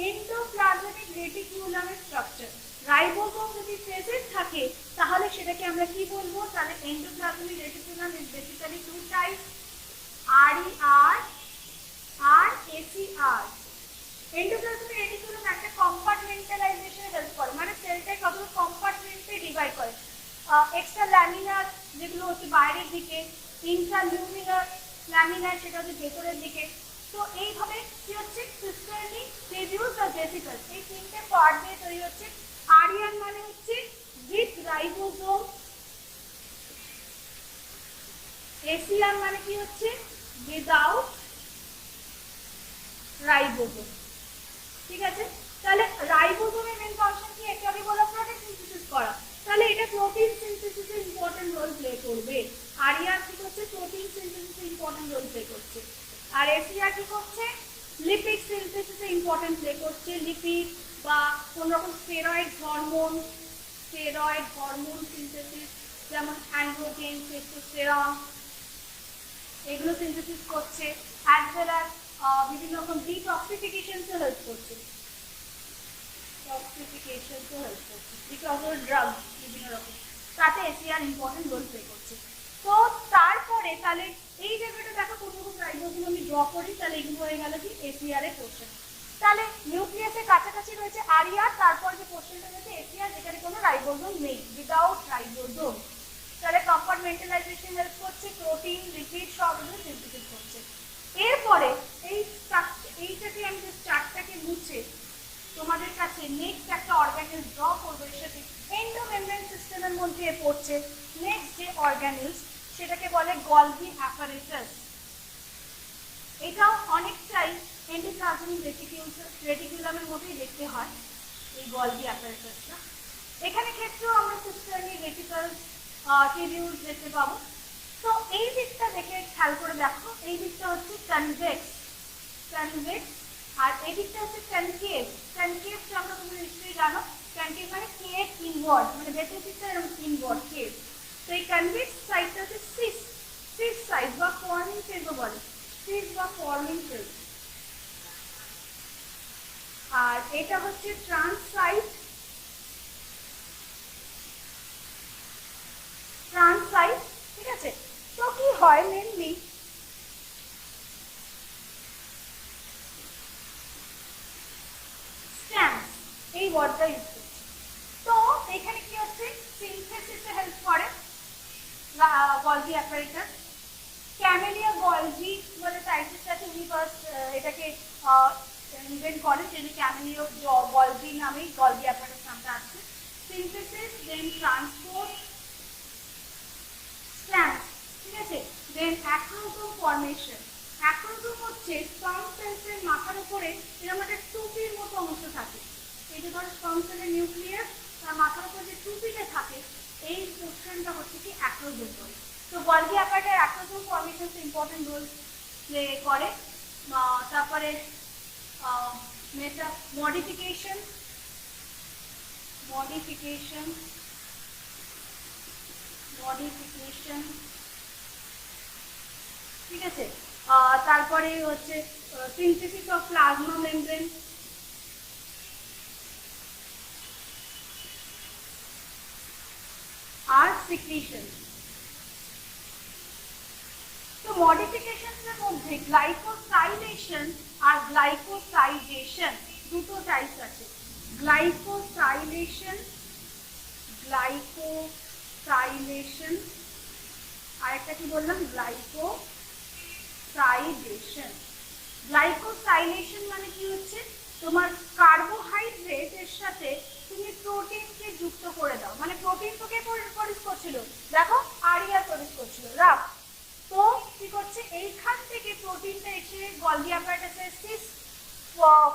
A: এন্ডোপ্লাজমিক রেটিকুলামের স্ট্রাকচার। রাইবোজোম যদি প্রেজেন্ট থাকে তাহলে সেটাকে আমরা কি বলবো, তাহলে endoplasmic reticulum is basically two type, RER আর ACR। এন্ডোপ্লাজমিক রেটিকুলাম একটা কম্পার্টমেন্টালাইজেশনে হেল্প করে, মানে সেলটাকে কতগুলো কম্পার্টমেন্টে ডিভাইড করে, এক্সট্রা ল্যামিনার যেগুলো হচ্ছে বাইরের দিকে, ইন্ট্রালিউমিনার ল্যামিনার সেটা হচ্ছে ভেতরের দিকে। তো এইভাবে কি হচ্ছে সিস্টারনি, টিবিউলস আর ভেসিকলস এই তিনটে পার্ট দিয়ে তৈরি হচ্ছে। আরিয়ান মানে হচ্ছে উইথ রাইবোজোম, এসিআর মানে কি হচ্ছে উইদাউট রাইবোজোম, ঠিক আছে। তাহলে রাইবোজোমের মেন ফাংশন কি, একটু আগে বলা প্রোটিন সিনথেসিস করা, তাহলে এটা প্রোটিন সিনথেসিসে ইম্পর্টেন্ট রোল প্লে করবে। আরিয়ার কি করছে প্রোটিন সিনথেসিসে ইম্পর্টেন্ট রোল প্লে করছে, আর এসিআর কি করছে লিপিড সিনথেসিসে ইম্পর্টেন্ট প্লে করছে, লিপিড বা কোন রকম স্টেরয়েড হরমোন সিনথেসিস, যেমন অ্যান্ড্রোজেন, টেস্টোস্টেরন, এগুলো সিনথেসিস করছে, অ্যাজ ওয়েল অ্যাজ বিভিন্ন রকম ডিটক্সিফিকেশনসে হেল্প করছে, ড্রাগ বিভিন্ন রকম, তাতে এসিআর ইম্পর্টেন্ট রোল প্লে করছে। তো তারপরে তাহলে এই জায়গাটা দেখো কোন কোন রাইবোজোম আমি ড্র করি, তাহলে এগুলো হয়ে গেল কি এসিআর এর পোর্শন। তাহলে নিউক্লিয়াসের কাছাকাছি রয়েছে আরিয়ার, তারপর যে পোর্শনটা রয়েছে এসিআর, যেখানে কোনো রাইবোজোম নেই, উইদাউট রাইবোজোম। তাহলে কম্পার্টমেন্টালাইজেশন হেল্প করছে, প্রোটিন লিপিড সবগুলো সিনথেসিস করছে। এরপরে এইটাকে আমি যে চারটাকে মুছে তোমাদের কাছে নেক্সট একটা অর্গানেলস ড্র করবো, এর সাথে এন্ডোমেমব্রেন সিস্টেমের মধ্যে পড়ছে নেক্সট যে অর্গানেলস, সেটাকে বলে গলগি অ্যাপারেটাস। এটাও অনেকটাই এন্ডোপ্লাজমিক রেটিকুলামের মধ্যেই দেখতে হয় এই গলগি অ্যাপারেটাসটা। এখানে ক্ষেত্রেও আমরা সিস্টারনি, রেটিকুলাস, টিবিউলস দেখতে পাবো। তো এই দিকটা দেখে খেয়াল করে দেখো, এই দিকটা হচ্ছে কনভেক্স, আর এই দিকটা হচ্ছে কনকেভ। কনকেভটা আমরা তোমরা নিশ্চয়ই জানো, কনকেভ মানে কেভ ইনওয়ার্ড, মানে ভেতর দিকটা এরকম ইনওয়ার্ড কেভ। তো এই কনভেক্স সাইডটা হচ্ছে সিস সাইড বা ফর্মিং ফেজও বলে, সিস বা ফর্মিং ফেজ। আর এটা হচ্ছে ট্রান্স সাইড, ঠিক আছে। তো কি হয় মেনলি এই ওয়ার্ডটা ইউজ করছি। তো এখানে কি হচ্ছে সিনথেসিসে হেল্প করে, গলজি অ্যাপারেটাস। ক্যামেলিয়া গলজি বলে সায়েন্টিস্ট আছে, উনি ফার্স্ট এটাকে ইনভেন্ট করেন, যিনি ক্যামেলিয়া গলজি নামেই গলজি অ্যাপারেটাস নামটা আছে। সিনথেসিস, দেন ট্রান্সপোর্ট, স্ট্যাম্প, ঠিক আছে। দেন অ্যাক্রোজোম ফর্মেশন। অ্যাক্রোজোম হচ্ছে স্পার্ম সেলসের মাথার উপরে এরকম একটা টুপির মতো অংশ থাকে। এই যে ধরো স্পার্ম সেলের নিউক্লিয়াস, তার মাথার উপর যে টুপিটা থাকে, এই পোর্শনটা হচ্ছে কি অ্যাক্রোজোম বলে। তো Golgi apparatus acrosome formation important role play করে। তারপরে মেটা মডিফিকেশন, মডিফিকেশন মডিফিকেশন ঠিক আছে। তারপরে হচ্ছে সিনথেসিস অফ প্লাজমা মেমব্রেন, আর সিক্রিশন। তো মডিফিকেশনের মধ্যে গ্লাইকোসাইলেশন আর গ্লাইকোসাইডেশন দুটো টাইপস আছে। গ্লাইকোসাইলেশন, গ্লাইকোসাইলেশন, আরেকটা কি বললাম, গ্লাইকোসাইডেশন। গ্লাইকোসাইলেশন মানে কি হচ্ছে, তোমার কার্বোহাইড্রেটের সাথে তুমি প্রোটিনকে যুক্ত করে দাও। মানে প্রোটিন তো কে প্রডিউস করছিল, দেখো আরিয়া প্রডিউস করছিল, রাখ। তো কি করছে, এইখান থেকে প্রোটিনটা এসে গলজি অ্যাপারেটাসের সিস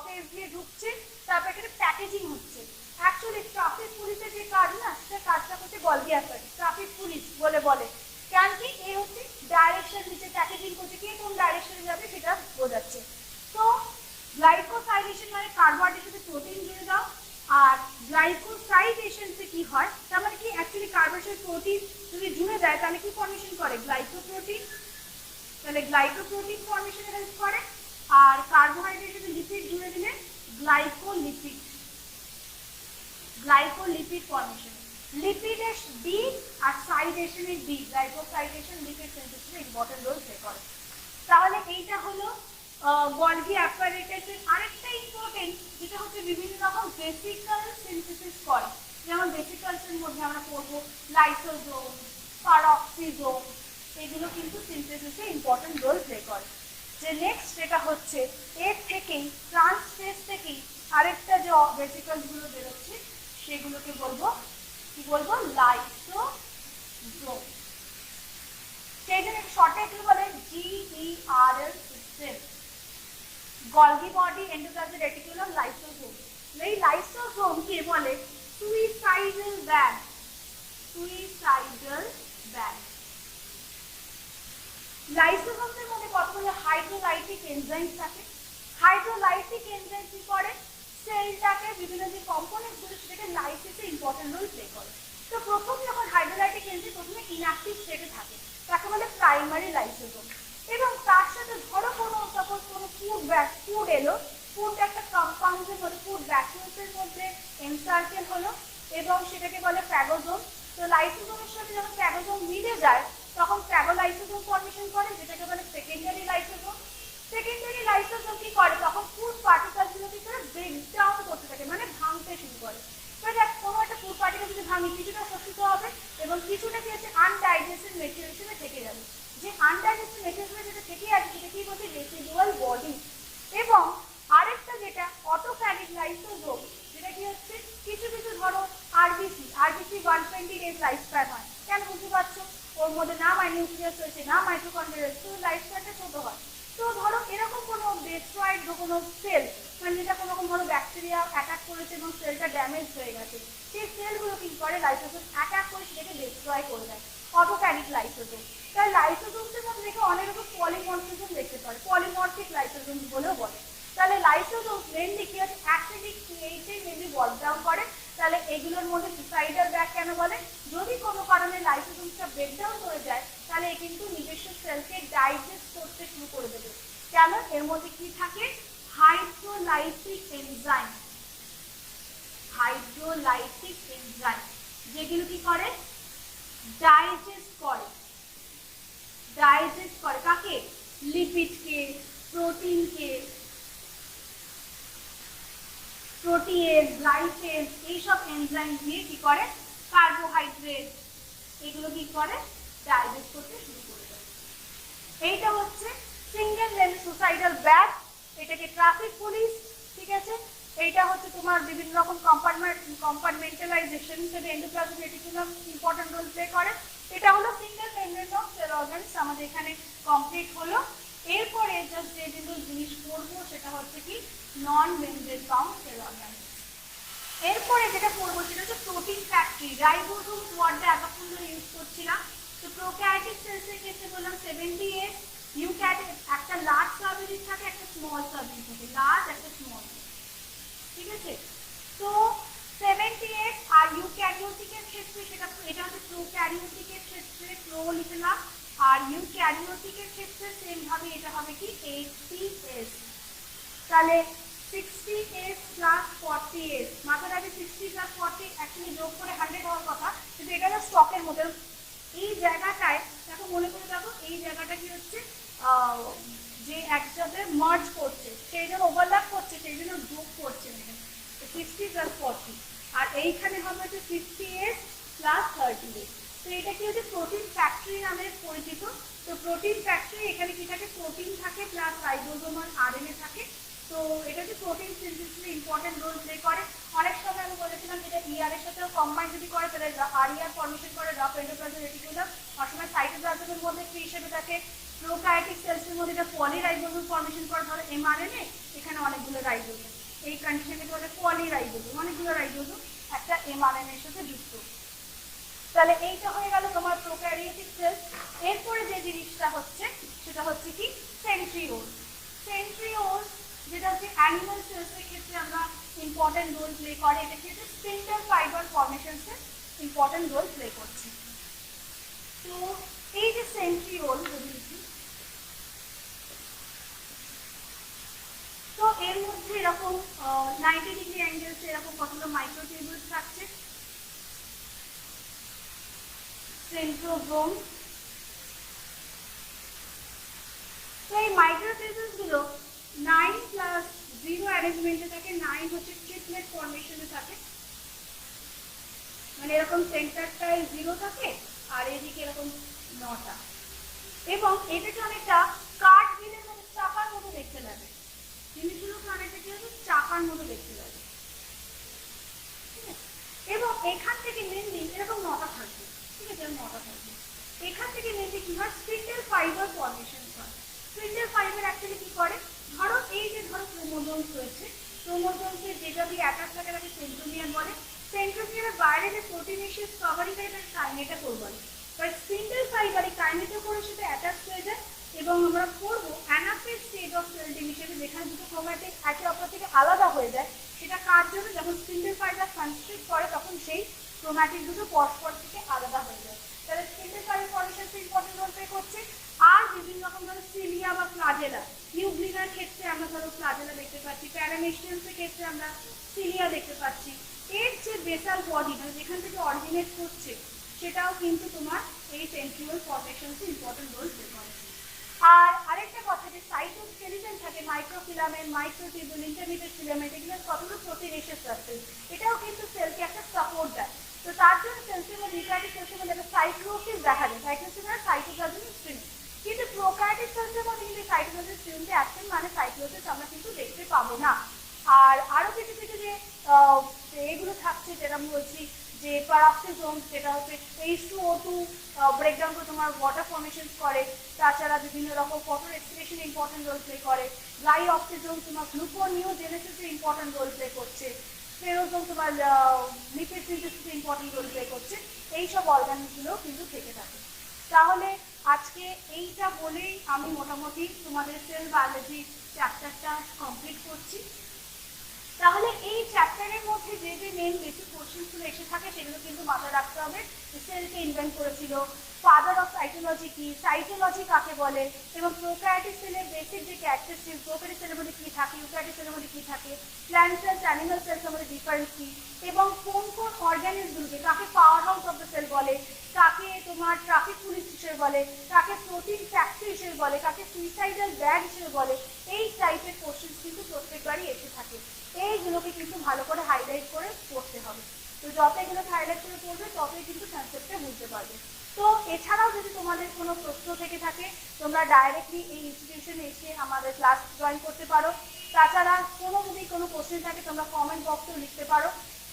A: ফেজ দিয়ে ঢুকছে, তারপর এখানে প্যাকেজিং হচ্ছে। অ্যাকচুয়ালি ট্রাফিক পুলিশের যে কাজ না, সেটা কাজটা হচ্ছে গলজি অ্যাপারেটাস, ট্রাফিক পুলিশ বলে কেন কি এ হচ্ছে ডাইরেকশন নিচে প্যাকেজিং করছে, কে কোন ডাইরেকশনে যাবে সেটা বোঝাচ্ছে। তো গ্লাইকোসাইলেশন মানে কার্বোহাইড্রেটের সাথে প্রোটিন জুড়ে দাও, আর গ্লাইকোসাইডেশনতে কি হয়, তার মানে কি অ্যাকচুয়ালি কার্বোহাইড্রেট প্রোটিন যদি জুড়ে দেয় তাহলে কি ফর্মেশন করে, গ্লাইকোপ্রোটিন। তাহলে গ্লাইকোপ্রোটিন ফর্মেশনে হেল্প করে। আর কার্বোহাইড্রেটের সাথে লিপিড জুড়ে দিলে গ্লাইকোলিপিড, গ্লাইকোলিপিড ফর্মেশন। লিপিডের ডি আর সাইডেশনের D, glycosidation lipid synthesis important role play করে। তাহলে এইটা হলো গলজি অ্যাপারেটাসের আরেকটা ইম্পর্টেন্ট, যেটা হচ্ছে বিভিন্ন রকম ভেসিকল সিনথেসিস করে। যেমন ভেসিকলসের মধ্যে আমরা পড়বো লাইসোজোম, পারক্সিজোম, এগুলো কিন্তু সিনথেসিসে ইম্পর্টেন্ট রোল প্লে করে। যে নেক্সট যেটা হচ্ছে এর থেকেই ট্রান্সফেজ থেকেই আরেকটা যে ভেসিকলস গুলো বেরোচ্ছে সেগুলোকে বলবো কি বলবো, লাইসোজোম। সেই জন্য শর্টে কি বলে, GERL system, Golgi body endoplasmic reticulum lysosome. এই লাইসোজোমকে বলে সুইসাইডাল ব্যাগ, সুইসাইডাল ব্যাগ। লাইসোজোমের মধ্যে কতগুলো হাইড্রোলাইটিক এনজাইম থাকে। হাইড্রোলাইটিক এনজাইম কি করে, সেলটাকে বিভিন্ন যে কম্পোনেন্টস গুলো সেটাকে লাইসিসে ইম্পর্টেন্ট রোল প্লে করে। তো প্রথম যখন হাইড্রোলাইটিক এনজাইম প্রথমে ইনঅ্যাক্টিভ স্টেটে থাকে, তাকে বলে প্রাইমারি লাইসোজোম। এবং তার সাথে ধরো কোনো সাপোজ কোনো ফুড এলো, ফুড একটা কম্পাউন্ডের মধ্যে, ফুড ভ্যাকুয়াসের মধ্যে এনসার্কেল হলো এবং সেটাকে বলে ফ্যাগোজোম। তো লাইসোজোমের সাথে যখন ফ্যাগোজোম মিলে যায় তখন ফ্যাগোলাইসোজোম ফর্মেশন করে, যেটাকে বলে সেকেন্ডারি লাইসোজোম। সেকেন্ডারি লাইসোজোম কি করে, তখন ফুড পার্টিকেলস গুলো কি করে ব্রেকডাউন করতে থাকে, মানে ভাঙতে শুরু করে। তো দেখ কোনো একটা ফুড পার্টিকেল যদি ভাঙি কিছুটা শোষিত হবে এবং কিছুটা কি হচ্ছে আনডাইজেস্টেড মেটেরিয়াল হিসেবে থেকে যাবে। যে আনডাইজেস্টেড মেটেরিয়াল যেটা থেকে আছে সেটা কি বলছে, রেসিডুয়াল বডি। এবং আরেকটা যেটা অটোফ্যাগিক লাইসোজোম, যেটা কি হচ্ছে কিছু কিছু ধরো আরবিসি 120 ডেজ লাইফ স্প্যান হয়। কেন বুঝতে পারছো, ওর মধ্যে না নিউক্লিয়াস রয়েছে না মাইটোকন্ড্রিয়া রয়েছে, তো লাইফ স্প্যানটা ছোট হয়। তো ধরো এরকম কোনো ডেস্ট্রয়েড কোনো সেল, মানে যেটা কোনো রকম ধরো ব্যাকটেরিয়া অ্যাটাক করেছে এবং সেলটা ড্যামেজ হয়ে গেছে, সেই সেলগুলো কি করে লাইসোজোম অ্যাটাক করে সেটাকে ডেস্ট্রয় করে দেয়, অটোফ্যাগিক লাইসোজোম। তাই লাইসোজোমসের মধ্যে দেখে অনেক রকম পলিমরফিজম দেখতে পারে, পলিমরফিক লাইসোজোম বলেও বলে। তাহলে লাইসোজোম মেনলি কি হচ্ছে অ্যাসিডিক পিএইচে মেবি ব্রেকডাউন করে। তাহলে এগুলোর মধ্যে সুইসাইডাল ব্যাগ কেন বলে, যদি কোনো কারণে লাইসোজোমটা ব্রেকডাউন হয়ে যায় তাহলে কিন্তু নিজস্ব সেলকে ডাইজেস্ট করতে শুরু করে দেবে। কেন, এর মধ্যে কি থাকে, হাইড্রোলাইটিক এনজাইম, হাইড্রোলাইটিক এনজাইম যেগুলো কি করে, ডাইজেস্ট করে। ডাইজেস্ট করে কাকে, লিপিডকে, প্রোটিনকে, প্রোটিয়েজ, গ্লাইকেজ, এইসব এনজাইম দিয়ে কি করে কার্বোহাইড্রেট এগুলো কি করে ডাইজেস্ট করতে শুরু করে দেবে। এইটা হচ্ছে সিঙ্গেল লেন সুসাইডাল ব্যাগ, এটাকে ট্রাফিক পুলিশ, ঠিক আছে। এইটা হচ্ছে তোমার বিভিন্ন রকম কম্পার্টমেন্টালাইজেশন হিসেবে endoplasmic reticulum important role play করে। এটা হলো single membrane of cell organs, আমাদের এখানে কমপ্লিট হলো। এরপরে জাস্ট যে জিনিস পড়বো সেটা হচ্ছে কি নন মেমব্রেন বাউন্ড সেল অর্গানস। এরপরে যেটা পড়বো সেটা হচ্ছে প্রোটিন ফ্যাক্টরি। রাইবোসোম ওয়ার্ডটা এতক্ষণ ধরে ইউজ করছিলাম। তো প্রোক্যারিওটিক সেলসের ক্ষেত্রে বললাম 78, ইউক্যারিওট একটা লার্জ সাবইউনিট থাকে, একটা স্মল সাবইউনিট থাকে, লার্জ একটা স্মল, ঠিক আছে। তো 78 আর ইউক্যারিওটিকের ক্ষেত্রে সেটা, এটা হচ্ছে প্রোক্যারিওটিকের ক্ষেত্রে প্রো লিখলাম, আর ইউক্যারিওটিকের ক্ষেত্রে সেম ভাবে এটা হবে কি 80s। তাহলে 60s প্লাস 40s, মাথার আগে 60 প্লাস 40 অ্যাকচুয়ালি যোগ করে 100 হওয়ার কথা, কিন্তু এটা হলো স্টকের মধ্যে। এই জায়গাটায় দেখো, মনে করে দেখো এই জায়গাটা কি হচ্ছে, যে একসাথে মার্জ করছে, সেই জন্য ওভারল্যাপ করছে, সেই জন্য যোগ করছে 60 প্লাস 40, আর এইখানে হবে হচ্ছে 50s প্লাস 30s। তো এটা কি হচ্ছে প্রোটিন ফ্যাক্টরি নামে পরিচিত। তো প্রোটিন ফ্যাক্টরি, এখানে কি থাকে, প্রোটিন থাকে প্লাস রাইবোসোমাল আরএনএ থাকে। তো এটা হচ্ছে প্রোটিন সিনথেসিসে ইম্পর্টেন্ট রোল প্লে করে। অনেক সময় আমি বলেছিলাম যেটা ইআর এর সাথে কম্বাইন যদি করে তাহলে আরইআর ফর্মেশন করে, রাফ এন্ডোপ্লাজমিক রেটিকুলাম। অনেক সময় সাইটোপ্লাজমের মধ্যে কি হিসেবে থাকে, প্রোক্যারিওটিক সেলসের মধ্যে এটা পলিরাইবোসোম ফর্মেশন করে, ধরো এমআরএনএ, এখানে অনেকগুলো রাইবোসোম, এই কন্ডিশনে বলে পলিরাইবোসোম, অনেকগুলো রাইবোসোম একটা এমআরএনএ এর সাথে যুক্ত। তাহলে এইটা হয়ে গেল তোমার প্রোক্যারিওটিক সেল। এরপরে যে জিনিসটা হচ্ছে সেটা হচ্ছে কি সেন্ট্রিওল। সেন্ট্রিওল যেটা হচ্ছে অ্যানিমাল সেলসের ক্ষেত্রে আমরা ইম্পর্টেন্ট রোল প্লে করে, এটা কি হচ্ছে স্পিন্ডল ফাইবার ফর্মেশনসে ইম্পর্টেন্ট রোল প্লে করছে। তো এই যে সেন্ট্রিওল যদি লিখি, তো এর মধ্যে এরকম 90 ডিগ্রি অ্যাঙ্গেলস এরকম কতগুলো মাইক্রোটিউবুলস থাকছে। সেন্ট্রোজোম, তো এই মাইক্রোটিউবুলস গুলো 9 প্লাস 0 অ্যারেঞ্জমেন্টে থাকে। 9 হচ্ছে ট্রিপলেট ফর্মেশনে থাকে, মানে এরকম সেন্টারটায় 0 থাকে আর এদিকে এরকম 9টা, এবং এটাকে অনেকটা কাঠ বিলের মতো চাকার মতো দেখতে লাগে, জিনিসগুলোকে অনেকটা কি হচ্ছে চাকার মতো দেখতে লাগে, এবং এখান থেকে মেনলি এরকম 9টা থাকবে, ঠিক আছে, 9টা থাকবে। এখান থেকে মেনলি কি হয়, স্পিন্ডল ফাইবার ফর্মেশন হয়। স্পিন্ডল ফাইবার অ্যাকচুয়ালি কি করে, ধরো এই যে ধরো ক্রোমোজোমস রয়েছে, ক্রোমোজোমসে যেটা দিয়ে অ্যাটাচ থাকে তাকে সেন্ট্রোমিয়ার বলে। সেন্ট্রোমিয়ারের বাইরে যে প্রোটিনেশিয়াস কভারিং হয় তাকে কাইনেটোকোর বলে। বাট স্পিন্ডল ফাইবার এই কাইনেটোকোরের সাথে অ্যাটাচ হয়ে যায়, এবং আমরা পড়বো অ্যানাফেজ স্টেজ অফ সেল ডিভিশনে, যেখানে দুটো ক্রোম্যাটিড একে অপর থেকে আলাদা হয়ে যায়। সেটা কার জন্য, যখন স্পিন্ডল ফাইবার কনস্ট্রিক্ট করে তখন সেই ক্রোম্যাটিড দুটো পরস্পর থেকে আলাদা হয়ে যায়। তাহলে spindle fibre formation important role play করছে। আর বিভিন্ন রকম ধরো সিলিয়া বা ফ্লাজেলা, নিউগ্লিনার ক্ষেত্রে আমরা ধরো ফ্লাজেলা দেখতে পাচ্ছি, প্যারামেশিয়ান্সের ক্ষেত্রে আমরা সিলিয়া দেখতে পাচ্ছি। এর যে বেসাল বডি, মানে যেখান থেকে অরিজিনেট করছে, সেটাও কিন্তু তোমার এই সেন্ট্রিওল ফর্মেশনসে ইম্পর্টেন্ট রোল প্লে করে। আর আরেকটা কথা, যে সাইটোস্কেলিটন থাকে, মাইক্রোফিলামেন্ট, মাইক্রোটিউবুল, ইন্টারমিডিয়েট ফিলামেন্ট, এগুলো কতগুলো প্রোটিনেশিয়াস সাবস্টেন্স, এটাও কিন্তু সেলকে একটা সাপোর্ট দেয়। তো তার জন্য সেলসের মধ্যে, ইউক্যারিওটিক সেলসের মধ্যে একটা সাইক্লোসিস দেখা যায়। সাইক্লোসিস মানে সাইটোপ্লাজমিক স্ট্রিং, কিন্তু প্রোক্যারিওটিক সেলসের মধ্যে কিন্তু সাইটোপ্লাজমিক স্ট্রিংটা অ্যাবসেন্ট, মানে সাইক্লোসিস আমরা কিন্তু দেখতে পাবো না। আর আরো কিছু কিছু যে এগুলো থাকছে, যেটা আমি বলছি যে প্যারাক্সিজোম, যেটা হচ্ছে H2O2 ব্রেকডাউন করে তোমার ওয়াটার ফর্মেশন করে। তাছাড়া বিভিন্ন রকম photo respiration important role play করে। গ্লাইঅক্সিজোম তোমার গ্লুকোনিওজেনেসিসে ইম্পর্টেন্ট রোল প্লে করছে। স্টেরোজোম তোমার lipid synthesis important role play করছে। এইসব অর্গানগুলো কিন্তু থেকে থাকে। তাহলে আজকে এইটা বলেই আমি মোটামুটি তোমাদের সেল বায়োলজি চ্যাপ্টারটা কমপ্লিট করছি। তাহলে এই চ্যাপ্টারের মধ্যে যে যে মেন বেসিক কোশ্চেনগুলো এসে থাকে সেগুলো কিন্তু মাথায় রাখতে হবে। সেলকে ইনভেন্ট করেছিল, ফাদার অফ সাইটোলজি কি, সাইটোলজি কাকে বলে, এবং প্রোক্যারিওটিক সেলের বেসিক যে ক্যারেক্টারিস্টিক, প্রোক্যারিওটিক সেলের মধ্যে কি থাকে, ইউক্যারিওটিক সেলের মধ্যে কি থাকে, প্ল্যান্ট সেলস, অ্যানিমাল সেলসের মধ্যে ডিফারেন্স কি, এবং কোন কোন অর্গানিজমগুলোকে, কাকে power house of the cell বলে, কাকে তোমার ট্রাফিক পুলিশ হিসেবে বলে, কাকে প্রোটিন ফ্যাক্টরি হিসেবে বলে, কাকে সুইসাইডাল ব্যাগ হিসেবে বলে, এই টাইপের কোশ্চেন কিন্তু প্রত্যেকবারই এসে থাকে। এইগুলোকে কিন্তু ভালো করে হাইলাইট করে পড়তে হবে। তো যত এগুলোকে হাইলাইট করে পড়বে ততই কিন্তু কনসেপ্টটা বুঝতে পারবে। তো এছাড়াও যদি তোমাদের কোনো প্রশ্ন থেকে থাকে তোমরা ডাইরেক্টলি এই ইনস্টিটিউশনে এসে আমাদের ক্লাস জয়েন করতে পারো। তাছাড়া কোনো যদি কোনো কোশ্চেন থাকে তোমরা কমেন্ট বক্সেও লিখতে পারো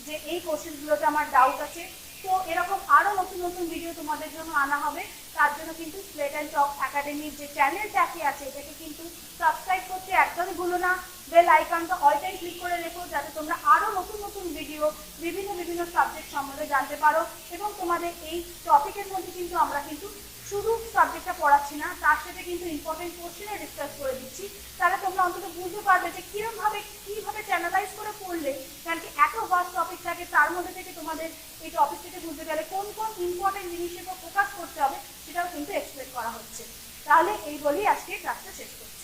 A: যে এই কোশ্চেনগুলোতে আমার ডাউট আছে। তো এরকম আরও নতুন নতুন ভিডিও তোমাদের জন্য আনা হবে। তার জন্য কিন্তু স্লেট অ্যান্ড চক একাডেমির যে চ্যানেলটাকে আছে এটাকে কিন্তু সাবস্ক্রাইব করতে একদমই ভুলো না। বেল আইকনটা অল টাইম ক্লিক করে রেখো যাতে তোমরা আরও নতুন নতুন ভিডিও বিভিন্ন বিভিন্ন সাবজেক্ট সম্বন্ধে জানতে পারো। এবং তোমাদের এই টপিকের মধ্যে কিন্তু আমরা কিন্তু শুধু সাবজেক্টটা পড়াচ্ছি না, তার সাথে কিন্তু ইম্পর্টেন্ট কোশ্চেনও ডিসকাস করে দিচ্ছি। তাহলে তোমরা অন্তত বুঝতে পারবে যে কীভাবে চ্যানেলাইজ করে পড়লে, কারণ কি এত ভাস্ট টপিক থাকে তার মধ্যে থেকে তোমাদের এই টপিক থেকে বুঝতে গেলে কোন কোন ইম্পর্টেন্ট জিনিসের উপর ফোকাস করতে হবে সেটাও কিন্তু এক্সপ্লেন করা হচ্ছে। তাহলে এই বলেই আজকে ক্লাসটা শেষ করছি।